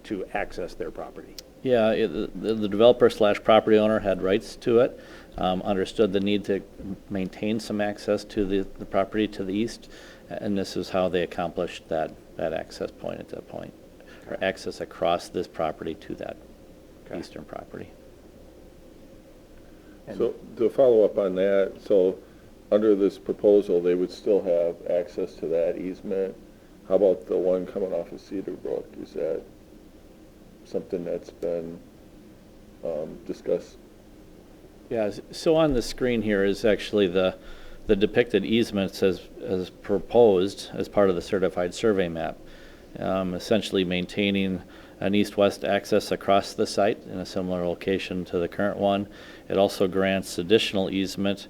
S4: to access their property.
S5: Yeah, the developer / property owner had rights to it, understood the need to maintain some access to the property to the east, and this is how they accomplished that access point at that point, or access across this property to that eastern property.
S1: So to follow up on that, so under this proposal, they would still have access to that easement. How about the one coming off of Cedar Brook? Is that something that's been discussed?
S5: Yeah, so on the screen here is actually the depicted easements as proposed as part of the certified survey map, essentially maintaining an east-west access across the site in a similar location to the current one. It also grants additional easement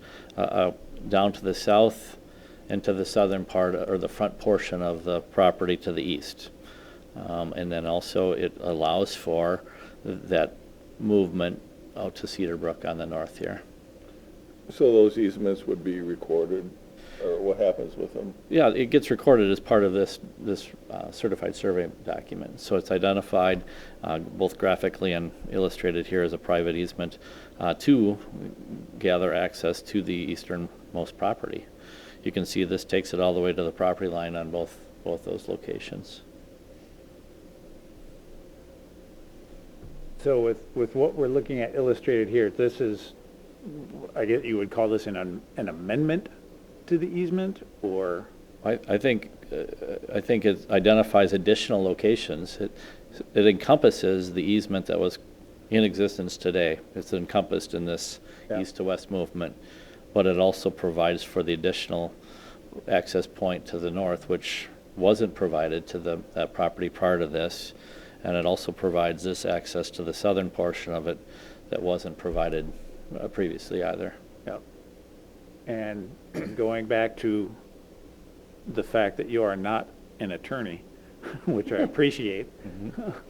S5: down to the south and to the southern part, or the front portion of the property to the east. And then also it allows for that movement out to Cedar Brook on the north here.
S1: So those easements would be recorded, or what happens with them?
S5: Yeah, it gets recorded as part of this certified survey document. So it's identified both graphically and illustrated here as a private easement to gather access to the easternmost property. You can see this takes it all the way to the property line on both those locations.
S4: So with what we're looking at illustrated here, this is, I guess you would call this an amendment to the easement, or?
S5: I think it identifies additional locations. It encompasses the easement that was in existence today. It's encompassed in this east to west movement, but it also provides for the additional access point to the north, which wasn't provided to that property prior to this. And it also provides this access to the southern portion of it that wasn't provided previously either.
S4: Yep. And going back to the fact that you are not an attorney, which I appreciate.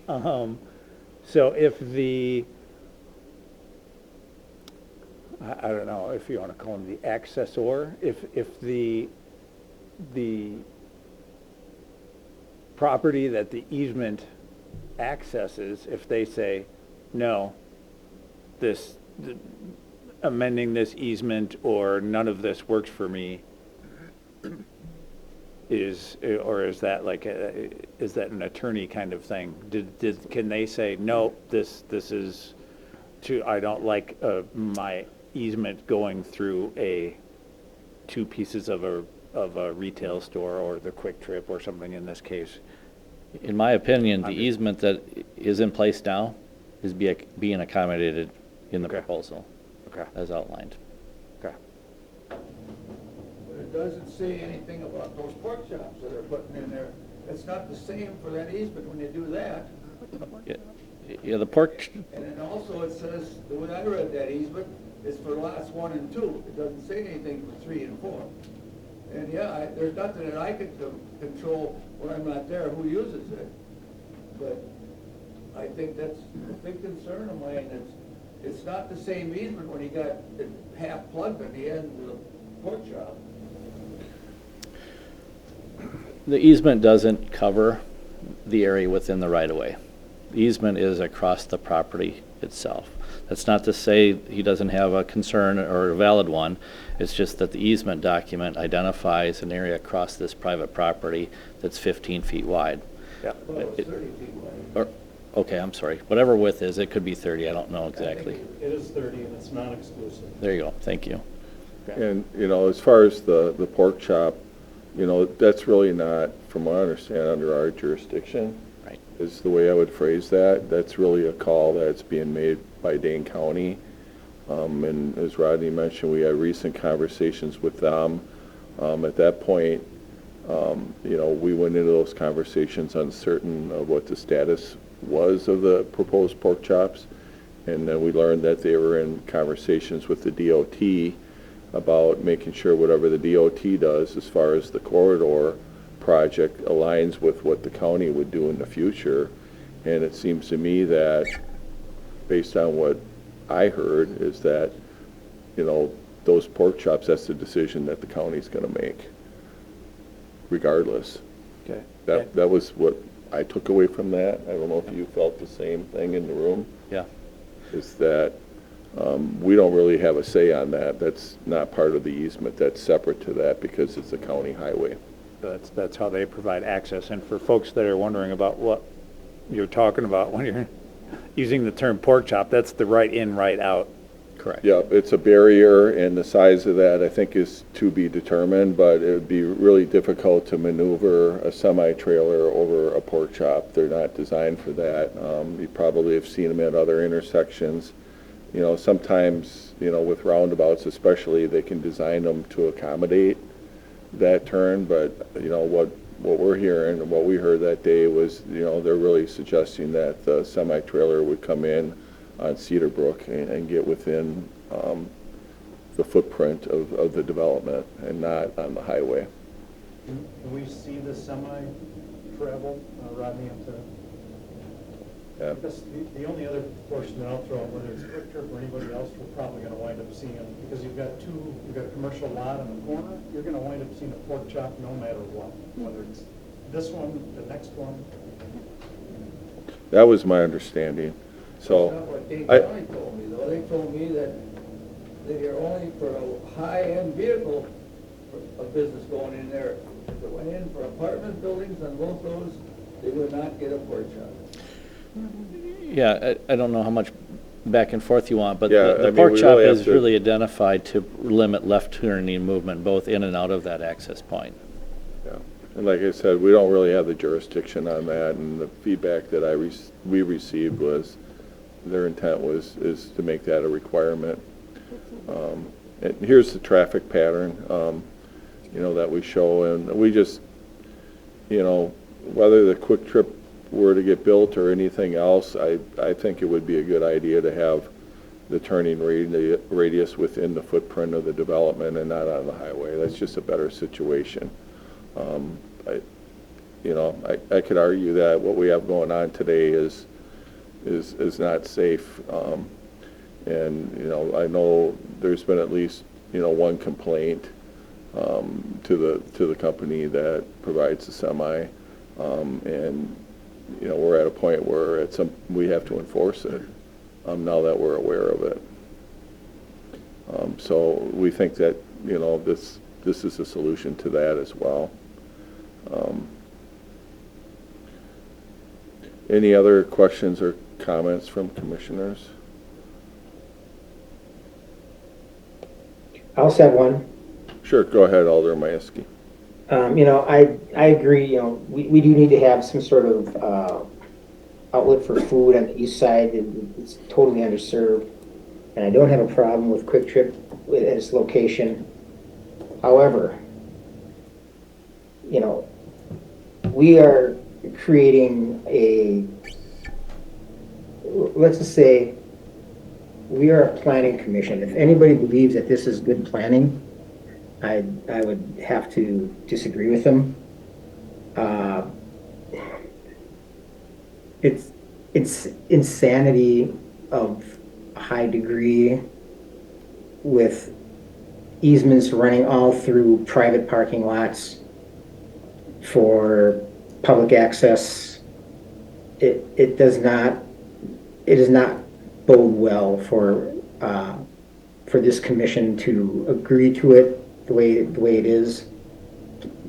S4: So if I don't know if you want to call him the accessor, if the property that the easement accesses, if they say, no, amending this easement or none of this works for me, or is that like, is that an attorney kind of thing? Can they say, no, this is I don't like my easement going through two pieces of a retail store or the Quick Trip or something in this case?
S5: In my opinion, the easement that is in place now is being accommodated in the proposal, as outlined.
S4: Okay.
S15: But it doesn't say anything about those pork chops that they're putting in there. It's not the same for that easement when you do that.
S5: Yeah, the pork,
S15: And then also it says, the way I read that easement, is for lots 1 and 2. It doesn't say anything for 3 and 4. And yeah, there's nothing that I could control when I'm not there who uses it. But I think that's a big concern of mine. It's not the same easement when you got it half plugged at the end with a pork chop.
S5: the easement doesn't cover the area within the right-of-way. The easement is across the property itself. That's not to say he doesn't have a concern or a valid one. It's just that the easement document identifies an area across this private property that's 15 feet wide.
S4: Yeah.
S15: Well, it's 30 feet wide.
S5: Okay, I'm sorry. Whatever width is, it could be 30. I don't know exactly.
S17: It is 30 and it's non-exclusive.
S5: There you go. Thank you.
S1: And, you know, as far as the pork chop, you know, that's really not, from what I understand, under our jurisdiction.
S5: Right.
S1: Is the way I would phrase that. That's really a call that's being made by Dane County. And as Rodney mentioned, we had recent conversations with them. At that point, you know, we went into those conversations uncertain of what the status was of the proposed pork chops. And then we learned that they were in conversations with the DOT about making sure whatever the DOT does as far as the corridor project aligns with what the county would do in the future. And it seems to me that, based on what I heard, is that, you know, those pork chops, that's the decision that the county's gonna make, regardless.
S4: Okay.
S1: That was what I took away from that. I don't know if you felt the same thing in the room.
S5: Yeah.
S1: Is that we don't really have a say on that. That's not part of the easement. That's separate to that because it's a county highway.
S4: That's how they provide access. And for folks that are wondering about what you're talking about when you're using the term pork chop, that's the right in, right out.
S5: Correct.
S1: Yeah, it's a barrier, and the size of that, I think, is to be determined, but it would be really difficult to maneuver a semi-trailer over a pork chop. They're not designed for that. You probably have seen them at other intersections. You know, sometimes, you know, with roundabouts especially, they can design them to accommodate that turn, but, you know, what we're hearing and what we heard that day was, you know, they're really suggesting that the semi-trailer would come in on Cedar Brook and get within the footprint of the development and not on the highway.
S17: Can we see the semi-travel, Rodney, up to?
S1: Yeah.
S17: Because the only other portion that I'll throw out, whether it's Quick Trip or anybody else, we're probably gonna wind up seeing, because you've got a commercial lot in the corner, you're gonna wind up seeing a pork chop no matter what, whether it's this one, the next one.
S1: That was my understanding. So,
S15: That's not what Dane County told me, though. They told me that they are only for a high-end vehicle, for a business going in there. If it went in for apartment buildings on both those, they would not get a pork chop.
S5: Yeah, I don't know how much back and forth you want, but
S1: Yeah,
S5: the
S1: I mean,
S5: pork
S1: we
S5: chop
S1: really have
S5: is
S1: to-
S5: really identified to limit left turning movement both in and out of that access point.
S1: yeah. And like I said, we don't really have the jurisdiction on that, and the feedback that we received was their intent is to make that a requirement. And here's the traffic pattern, you know, that we show, and we just, you know, whether the Quick Trip were to get built or anything else, I think it would be a good idea to have the turning radius within the footprint of the development and not on the highway. That's just a better situation. I could argue that what we have going on today is not safe. And, you know, I know there's been at least, you know, one complaint to the company that provides the semi. And, you know, we're at a point where we have to enforce it now that we're aware of it. So we think that, you know, this is a solution to that as well. Any other questions or comments from commissioners?
S7: I'll set one.
S1: Sure, go ahead, Alder Mayeski.
S7: I agree, we do need to have some sort of outlet for food on the east side. It's totally underserved. And I don't have a problem with Quick Trip at its location. However, we are creating let's just say, we are a planning commission. If anybody believes that this is good planning, I would have to disagree with them. It's insanity of a high degree with easements running all through private parking lots for public access. It does not bode well for this commission to agree to it the way it is.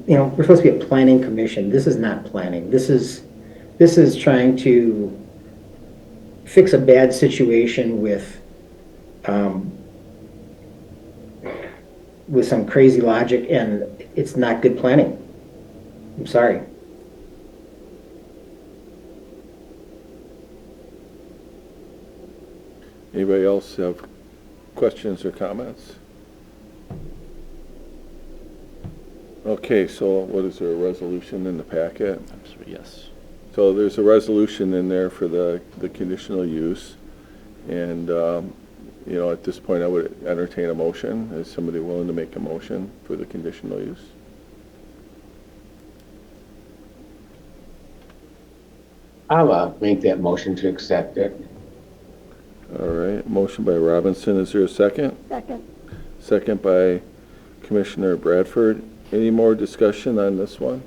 S7: We're supposed to be a planning commission. This is not planning. This is trying to fix a bad situation with some crazy logic, and it's not good planning. I'm sorry.
S1: Anybody else have questions or comments? Okay, so what is there, a resolution in the packet?
S5: Yes.
S1: So there's a resolution in there for the conditional use. And, at this point, I would entertain a motion. Is somebody willing to make a motion for the conditional use?
S6: I'll make that motion to accept it.
S1: All right, motion by Robinson. Is there a second?
S2: Second.
S1: Second by Commissioner Bradford. Any more discussion on this one?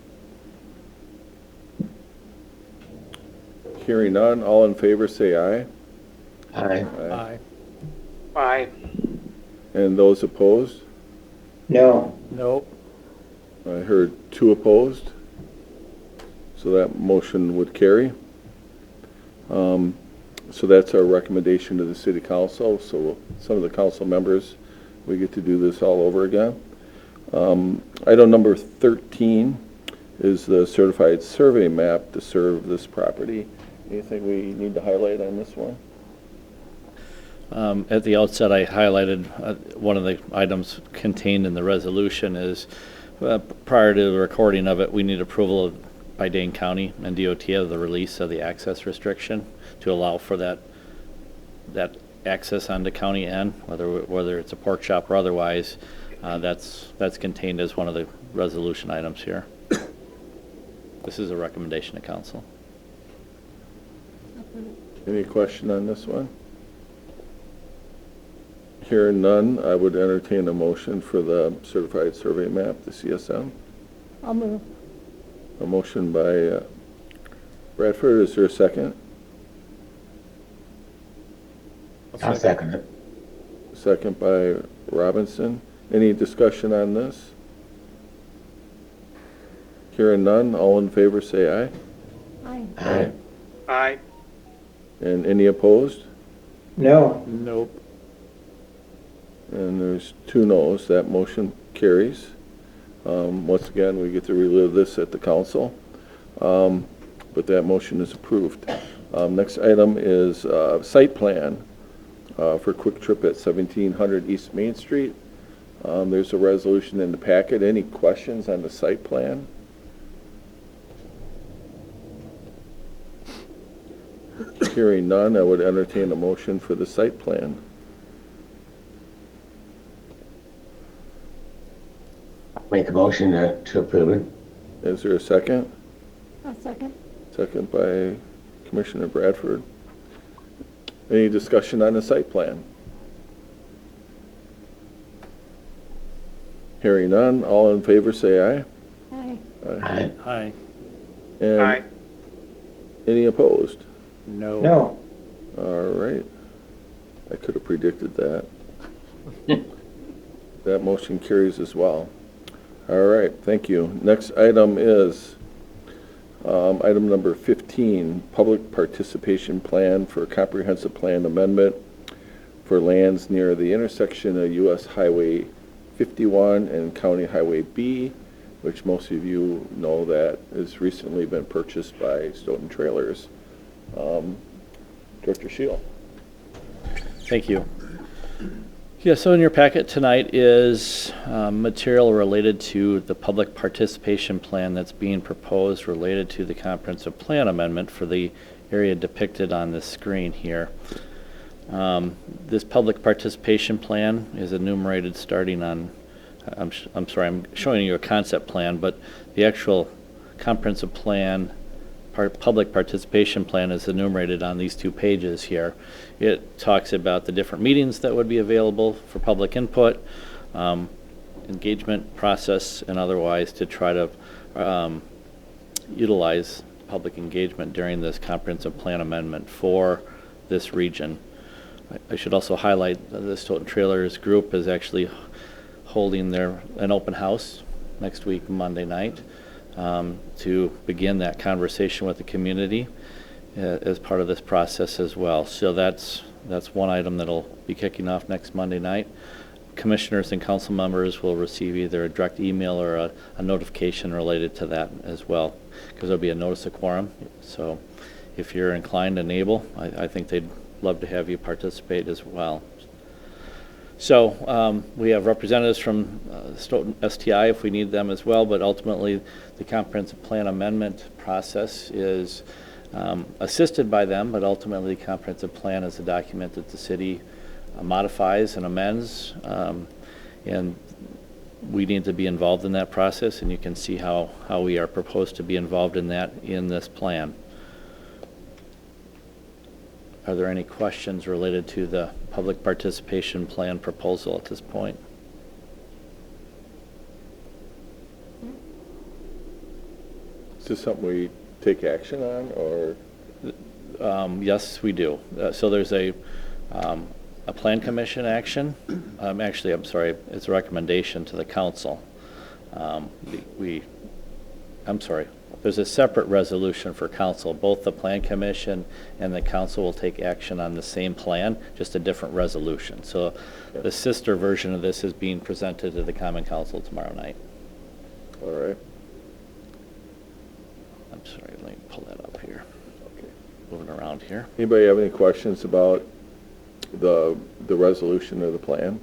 S1: Hearing none, all in favor say aye.
S6: Aye.
S9: Aye.
S3: Aye.
S1: And those opposed?
S7: No.
S9: Nope.
S1: I heard 2 opposed. So that motion would carry. So that's our recommendation to the city council. So some of the council members, we get to do this all over again. Item number 13 is the certified survey map to serve this property. Anything we need to highlight on this one?
S5: At the outset, I highlighted one of the items contained in the resolution is prior to the recording of it, we need approval by Dane County and DOT of the release of the access restriction to allow for that access onto county end, whether it's a pork chop or otherwise. That's contained as one of the resolution items here. This is a recommendation to council.
S1: Any question on this one? Hearing none, I would entertain a motion for the certified survey map, the CSM.
S2: I'll move.
S1: A motion by Bradford. Is there a second?
S6: I'll second it.
S1: Second by Robinson. Any discussion on this? Hearing none, all in favor say aye.
S2: Aye.
S6: Aye.
S3: Aye.
S1: And any opposed?
S7: No.
S9: Nope.
S1: And there's 2 noes. That motion carries. Once again, we get to relive this at the council, but that motion is approved. Next item is site plan for Quick Trip at 1700 East Main Street. There's a resolution in the packet. Any questions on the site plan? Hearing none, I would entertain a motion for the site plan.
S6: Make a motion to approve it.
S1: Is there a second?
S2: A second.
S1: Second by Commissioner Bradford. Any discussion on the site plan? Hearing none, all in favor say aye.
S2: Aye.
S6: Aye.
S9: Aye.
S1: And
S3: Aye.
S1: any opposed?
S9: No.
S7: No.
S1: All right. I could have predicted that. That motion carries as well. All right, thank you. Next item is item number 15, public participation plan for comprehensive plan amendment for lands near the intersection of U.S. Highway 51 and County Highway B, which most of you know that has recently been purchased by Stoughton Trailers. Director Shield.
S5: Thank you. Yeah, so in your packet tonight is material related to the public participation plan that's being proposed related to the comprehensive plan amendment for the area depicted on this screen here. This public participation plan is enumerated starting on, I'm sorry, I'm showing you a concept plan, but the actual comprehensive plan, public participation plan is enumerated on these 2 pages here. It talks about the different meetings that would be available for public input, engagement process, and otherwise to try to utilize public engagement during this comprehensive plan amendment for this region. I should also highlight that the Stoughton Trailers group is actually holding an open house next week, Monday night, to begin that conversation with the community as part of this process as well. So that's one item that'll be kicking off next Monday night. Commissioners and council members will receive either a direct email or a notification related to that as well, because there'll be a notice of quorum. So if you're inclined and able, I think they'd love to have you participate as well. So we have representatives from Stoughton STI if we need them as well, but ultimately the comprehensive plan amendment process is assisted by them, but ultimately the comprehensive plan is a document that the city modifies and amends, and we need to be involved in that process, and you can see how we are proposed to be involved in that in this plan. Are there any questions related to the public participation plan proposal at this point?
S1: Is this something we take action on, or?
S5: Yes, we do. So there's a plan commission action. Actually, I'm sorry, it's a recommendation to the council. I'm sorry. There's a separate resolution for council. Both the plan commission and the council will take action on the same plan, just a different resolution. So the sister version of this is being presented to the common council tomorrow night.
S1: All right.
S5: I'm sorry, let me pull that up here. Okay. Moving around here.
S1: Anybody have any questions about the resolution or the plan?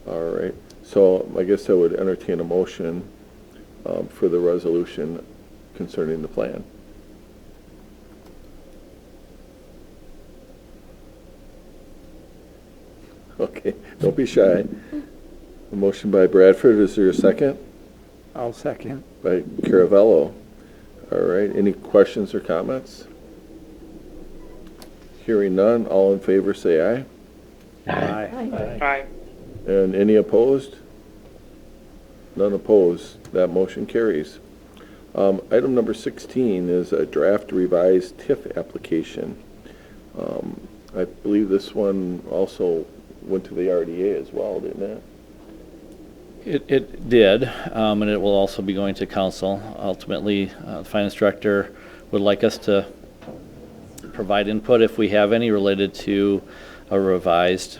S1: All right. So I guess I would entertain a motion for the resolution concerning the plan. Okay, don't be shy. A motion by Bradford, is there a second?
S4: I'll second.
S1: By Caravello. All right, any questions or comments? Hearing none, all in favor say aye.
S4: Aye.
S3: Aye.
S1: And any opposed? None opposed. That motion carries. Item number 16 is a draft revised TIF application. I believe this one also went to the RDA as well, didn't it?
S5: It did, and it will also be going to council. Ultimately, the finance director would like us to provide input if we have any related to a revised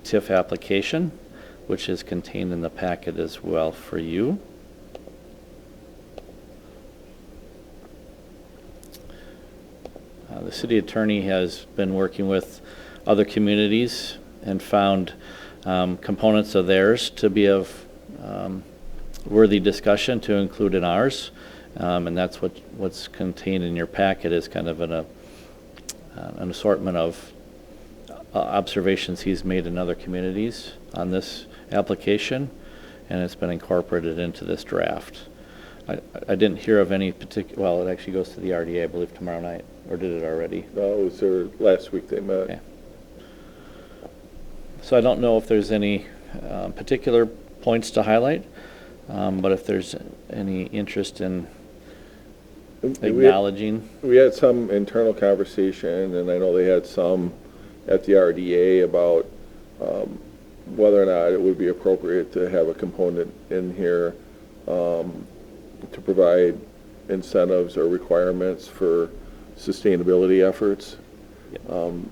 S5: TIF application, which is contained in the packet as well for you. The city attorney has been working with other communities and found components of theirs to be of worthy discussion to include in ours, and that's what's contained in your packet is kind of an assortment of observations he's made in other communities on this application, and it's been incorporated into this draft. I didn't hear of any particular, well, it actually goes to the RDA, I believe, tomorrow night, or did it already?
S1: No, it was there last week they met.
S5: Okay. So I don't know if there's any particular points to highlight, but if there's any interest in acknowledging.
S1: We had some internal conversation, and I know they had some at the RDA about whether or not it would be appropriate to have a component in here to provide incentives or requirements for sustainability efforts. And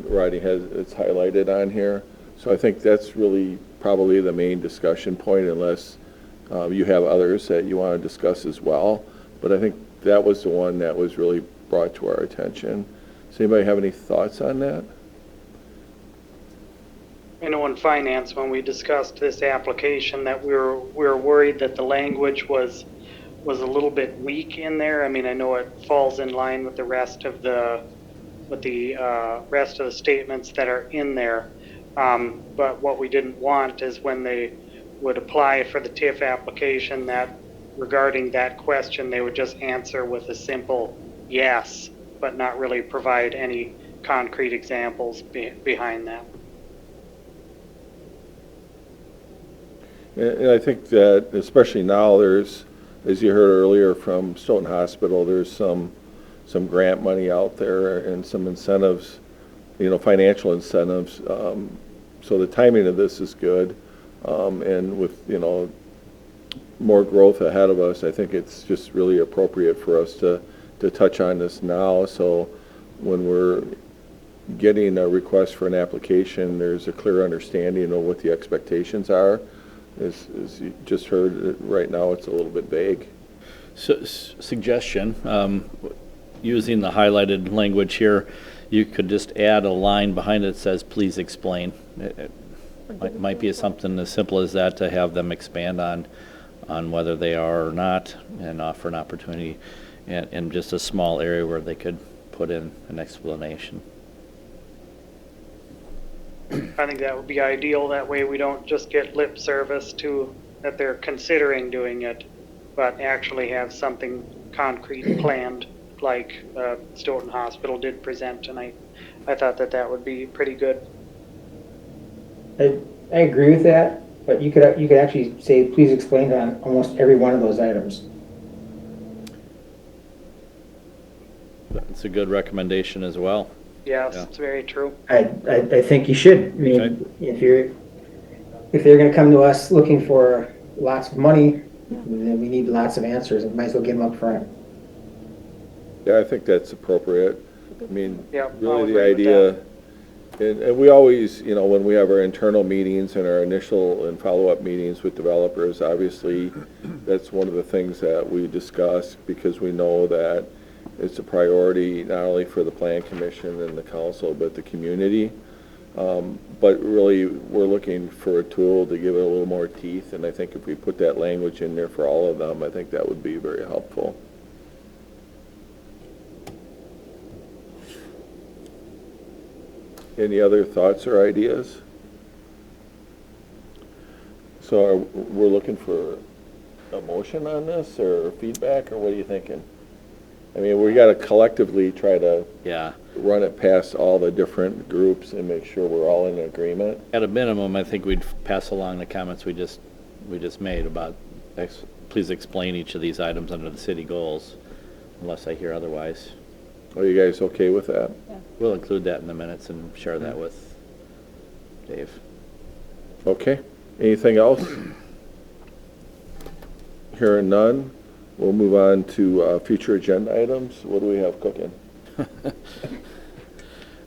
S1: writing it's highlighted on here. So I think that's really probably the main discussion point, unless you have others that you want to discuss as well. But I think that was the one that was really brought to our attention. Does anybody have any thoughts on that?
S3: I know in finance, when we discussed this application, that we were worried that the language was a little bit weak in there. I mean, I know it falls in line with the rest of the statements that are in there. But what we didn't want is when they would apply for the TIF application, that regarding that question, they would just answer with a simple yes, but not really provide any concrete examples behind that.
S1: And I think that especially now there's, as you heard earlier from Stoughton Hospital, there's some grant money out there and some incentives, financial incentives. So the timing of this is good. And with, more growth ahead of us, I think it's just really appropriate for us to touch on this now. So when we're getting a request for an application, there's a clear understanding of what the expectations are. As you just heard, right now it's a little bit vague.
S5: So, suggestion, using the highlighted language here, you could just add a line behind it that says, please explain. It might be something as simple as that, to have them expand on whether they are or not, and offer an opportunity in just a small area where they could put in an explanation.
S3: I think that would be ideal. That way we don't just get lip service to that they're considering doing it, but actually have something concrete planned, like Stoughton Hospital did present tonight. I thought that would be pretty good.
S7: I agree with that, but you could actually say, please explain on almost every one of those items.
S5: That's a good recommendation as well.
S3: Yes,
S5: Yeah.
S3: it's very true.
S7: I think you should. I mean,
S5: Okay.
S7: if they're going to come to us looking for lots of money, then we need lots of answers. We might as well get them up front.
S1: Yeah, I think that's appropriate. I mean,
S3: Yeah, I'll
S1: really the
S3: agree with
S1: idea, and we always, when we have our internal meetings and our initial and follow-up meetings with developers, obviously, that's one of the things that we discuss, because we know that it's a priority not only for the Plan Commission and the council, but the community. But really, we're looking for a tool to give it a little more teeth, and I think if we put that language in there for all of them, I think that would be very helpful. Any other thoughts or ideas? So we're looking for a motion on this, or feedback, or what are you thinking? I mean, we got to collectively try to run it past all the different groups and make sure we're all in agreement.
S5: At a minimum, I think we'd pass along the comments we just made about, please explain each of these items under the city goals, unless I hear otherwise.
S1: Are you guys okay with that?
S2: Yeah.
S5: We'll include that in the minutes and share that with Dave.
S1: Okay. Anything else? Hearing none, we'll move on to future agenda items. What do we have cooking?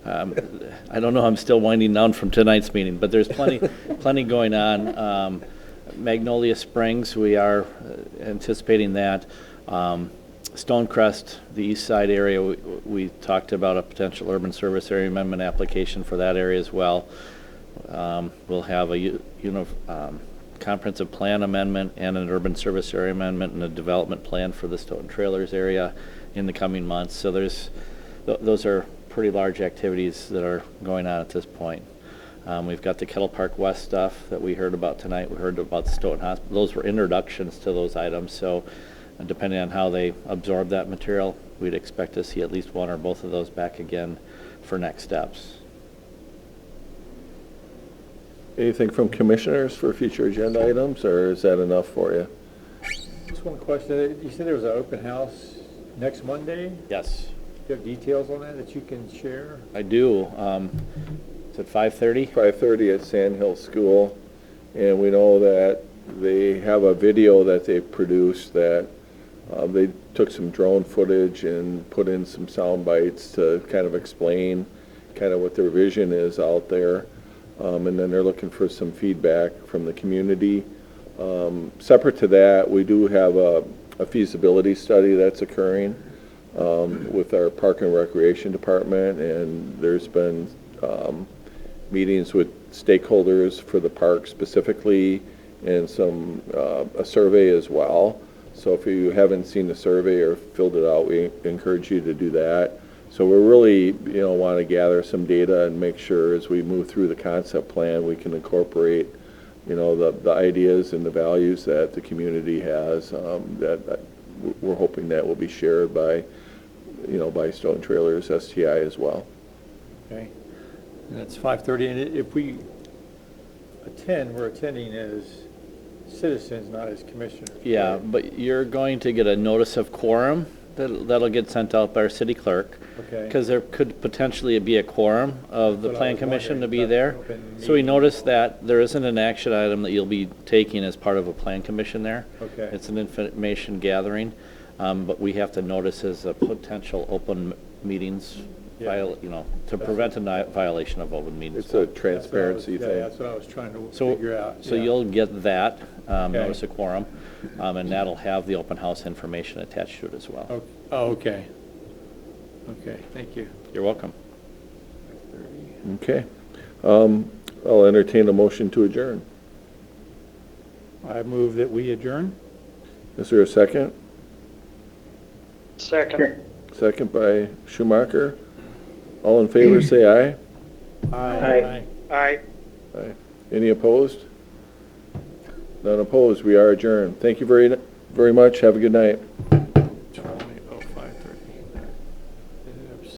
S5: I don't know, I'm still winding down from tonight's meeting, but there's plenty going on. Magnolia Springs, we are anticipating that. Stonecrest, the east side area, we talked about a potential urban service area amendment application for that area as well. We'll have a comprehensive plan amendment and an urban service area amendment and a development plan for the Stoughton Trailers area in the coming months. So those are pretty large activities that are going on at this point. We've got the Kettle Park West stuff that we heard about tonight. We heard about the Stoughton Hospital. Those were introductions to those items. So depending on how they absorb that material, we'd expect to see at least one or both of those back again for next steps.
S1: Anything from commissioners for future agenda items, or is that enough for you?
S9: Just one question. You said there was an open house next Monday?
S5: Yes.
S9: Do you have details on that you can share?
S5: I do. It's at 5:30?
S1: 5:30 at Sand Hill School. And we know that they have a video that they produced that they took some drone footage and put in some sound bites to kind of explain kind of what their vision is out there. And then they're looking for some feedback from the community. Separate to that, we do have a feasibility study that's occurring with our Park and Recreation Department, and there's been meetings with stakeholders for the park specifically, and some a survey as well. So if you haven't seen the survey or filled it out, we encourage you to do that. So we really, want to gather some data and make sure as we move through the concept plan, we can incorporate, the ideas and the values that the community has, that we're hoping that will be shared by, by Stoughton Trailers STI as well.
S9: Okay. And that's 5:30, and if we attend, we're attending as citizens, not as commissioners.
S5: Yeah,
S9: right?
S5: but you're going to get a notice of quorum that'll get sent out by our city clerk.
S9: Okay.
S5: Because there could potentially be a quorum of the
S9: That's what I
S5: plan
S9: was
S5: commission to
S9: wondering,
S5: be
S9: not
S5: there.
S9: an open
S5: So we
S9: meeting.
S5: noticed that there isn't an action item that you'll be taking as part of a plan commission there.
S9: Okay.
S5: It's an information gathering, but we have to notice as a potential open meetings,
S9: Yeah.
S5: to prevent a violation of open meetings.
S1: It's a transparency thing.
S9: That's what I was trying to
S5: So,
S9: figure out.
S5: so
S9: yeah.
S5: you'll get that, notice of quorum, and that'll have the open house information attached to it as well.
S9: Oh, okay. Okay, thank you.
S5: You're welcome.
S1: Okay. I'll entertain a motion to adjourn.
S4: I move that we adjourn.
S1: Is there a second?
S3: Second.
S1: Second by Schumacher. All in favor, say aye.
S9: Aye.
S3: Aye.
S1: Aye. Any opposed? None opposed. We are adjourned. Thank you very much. Have a good night.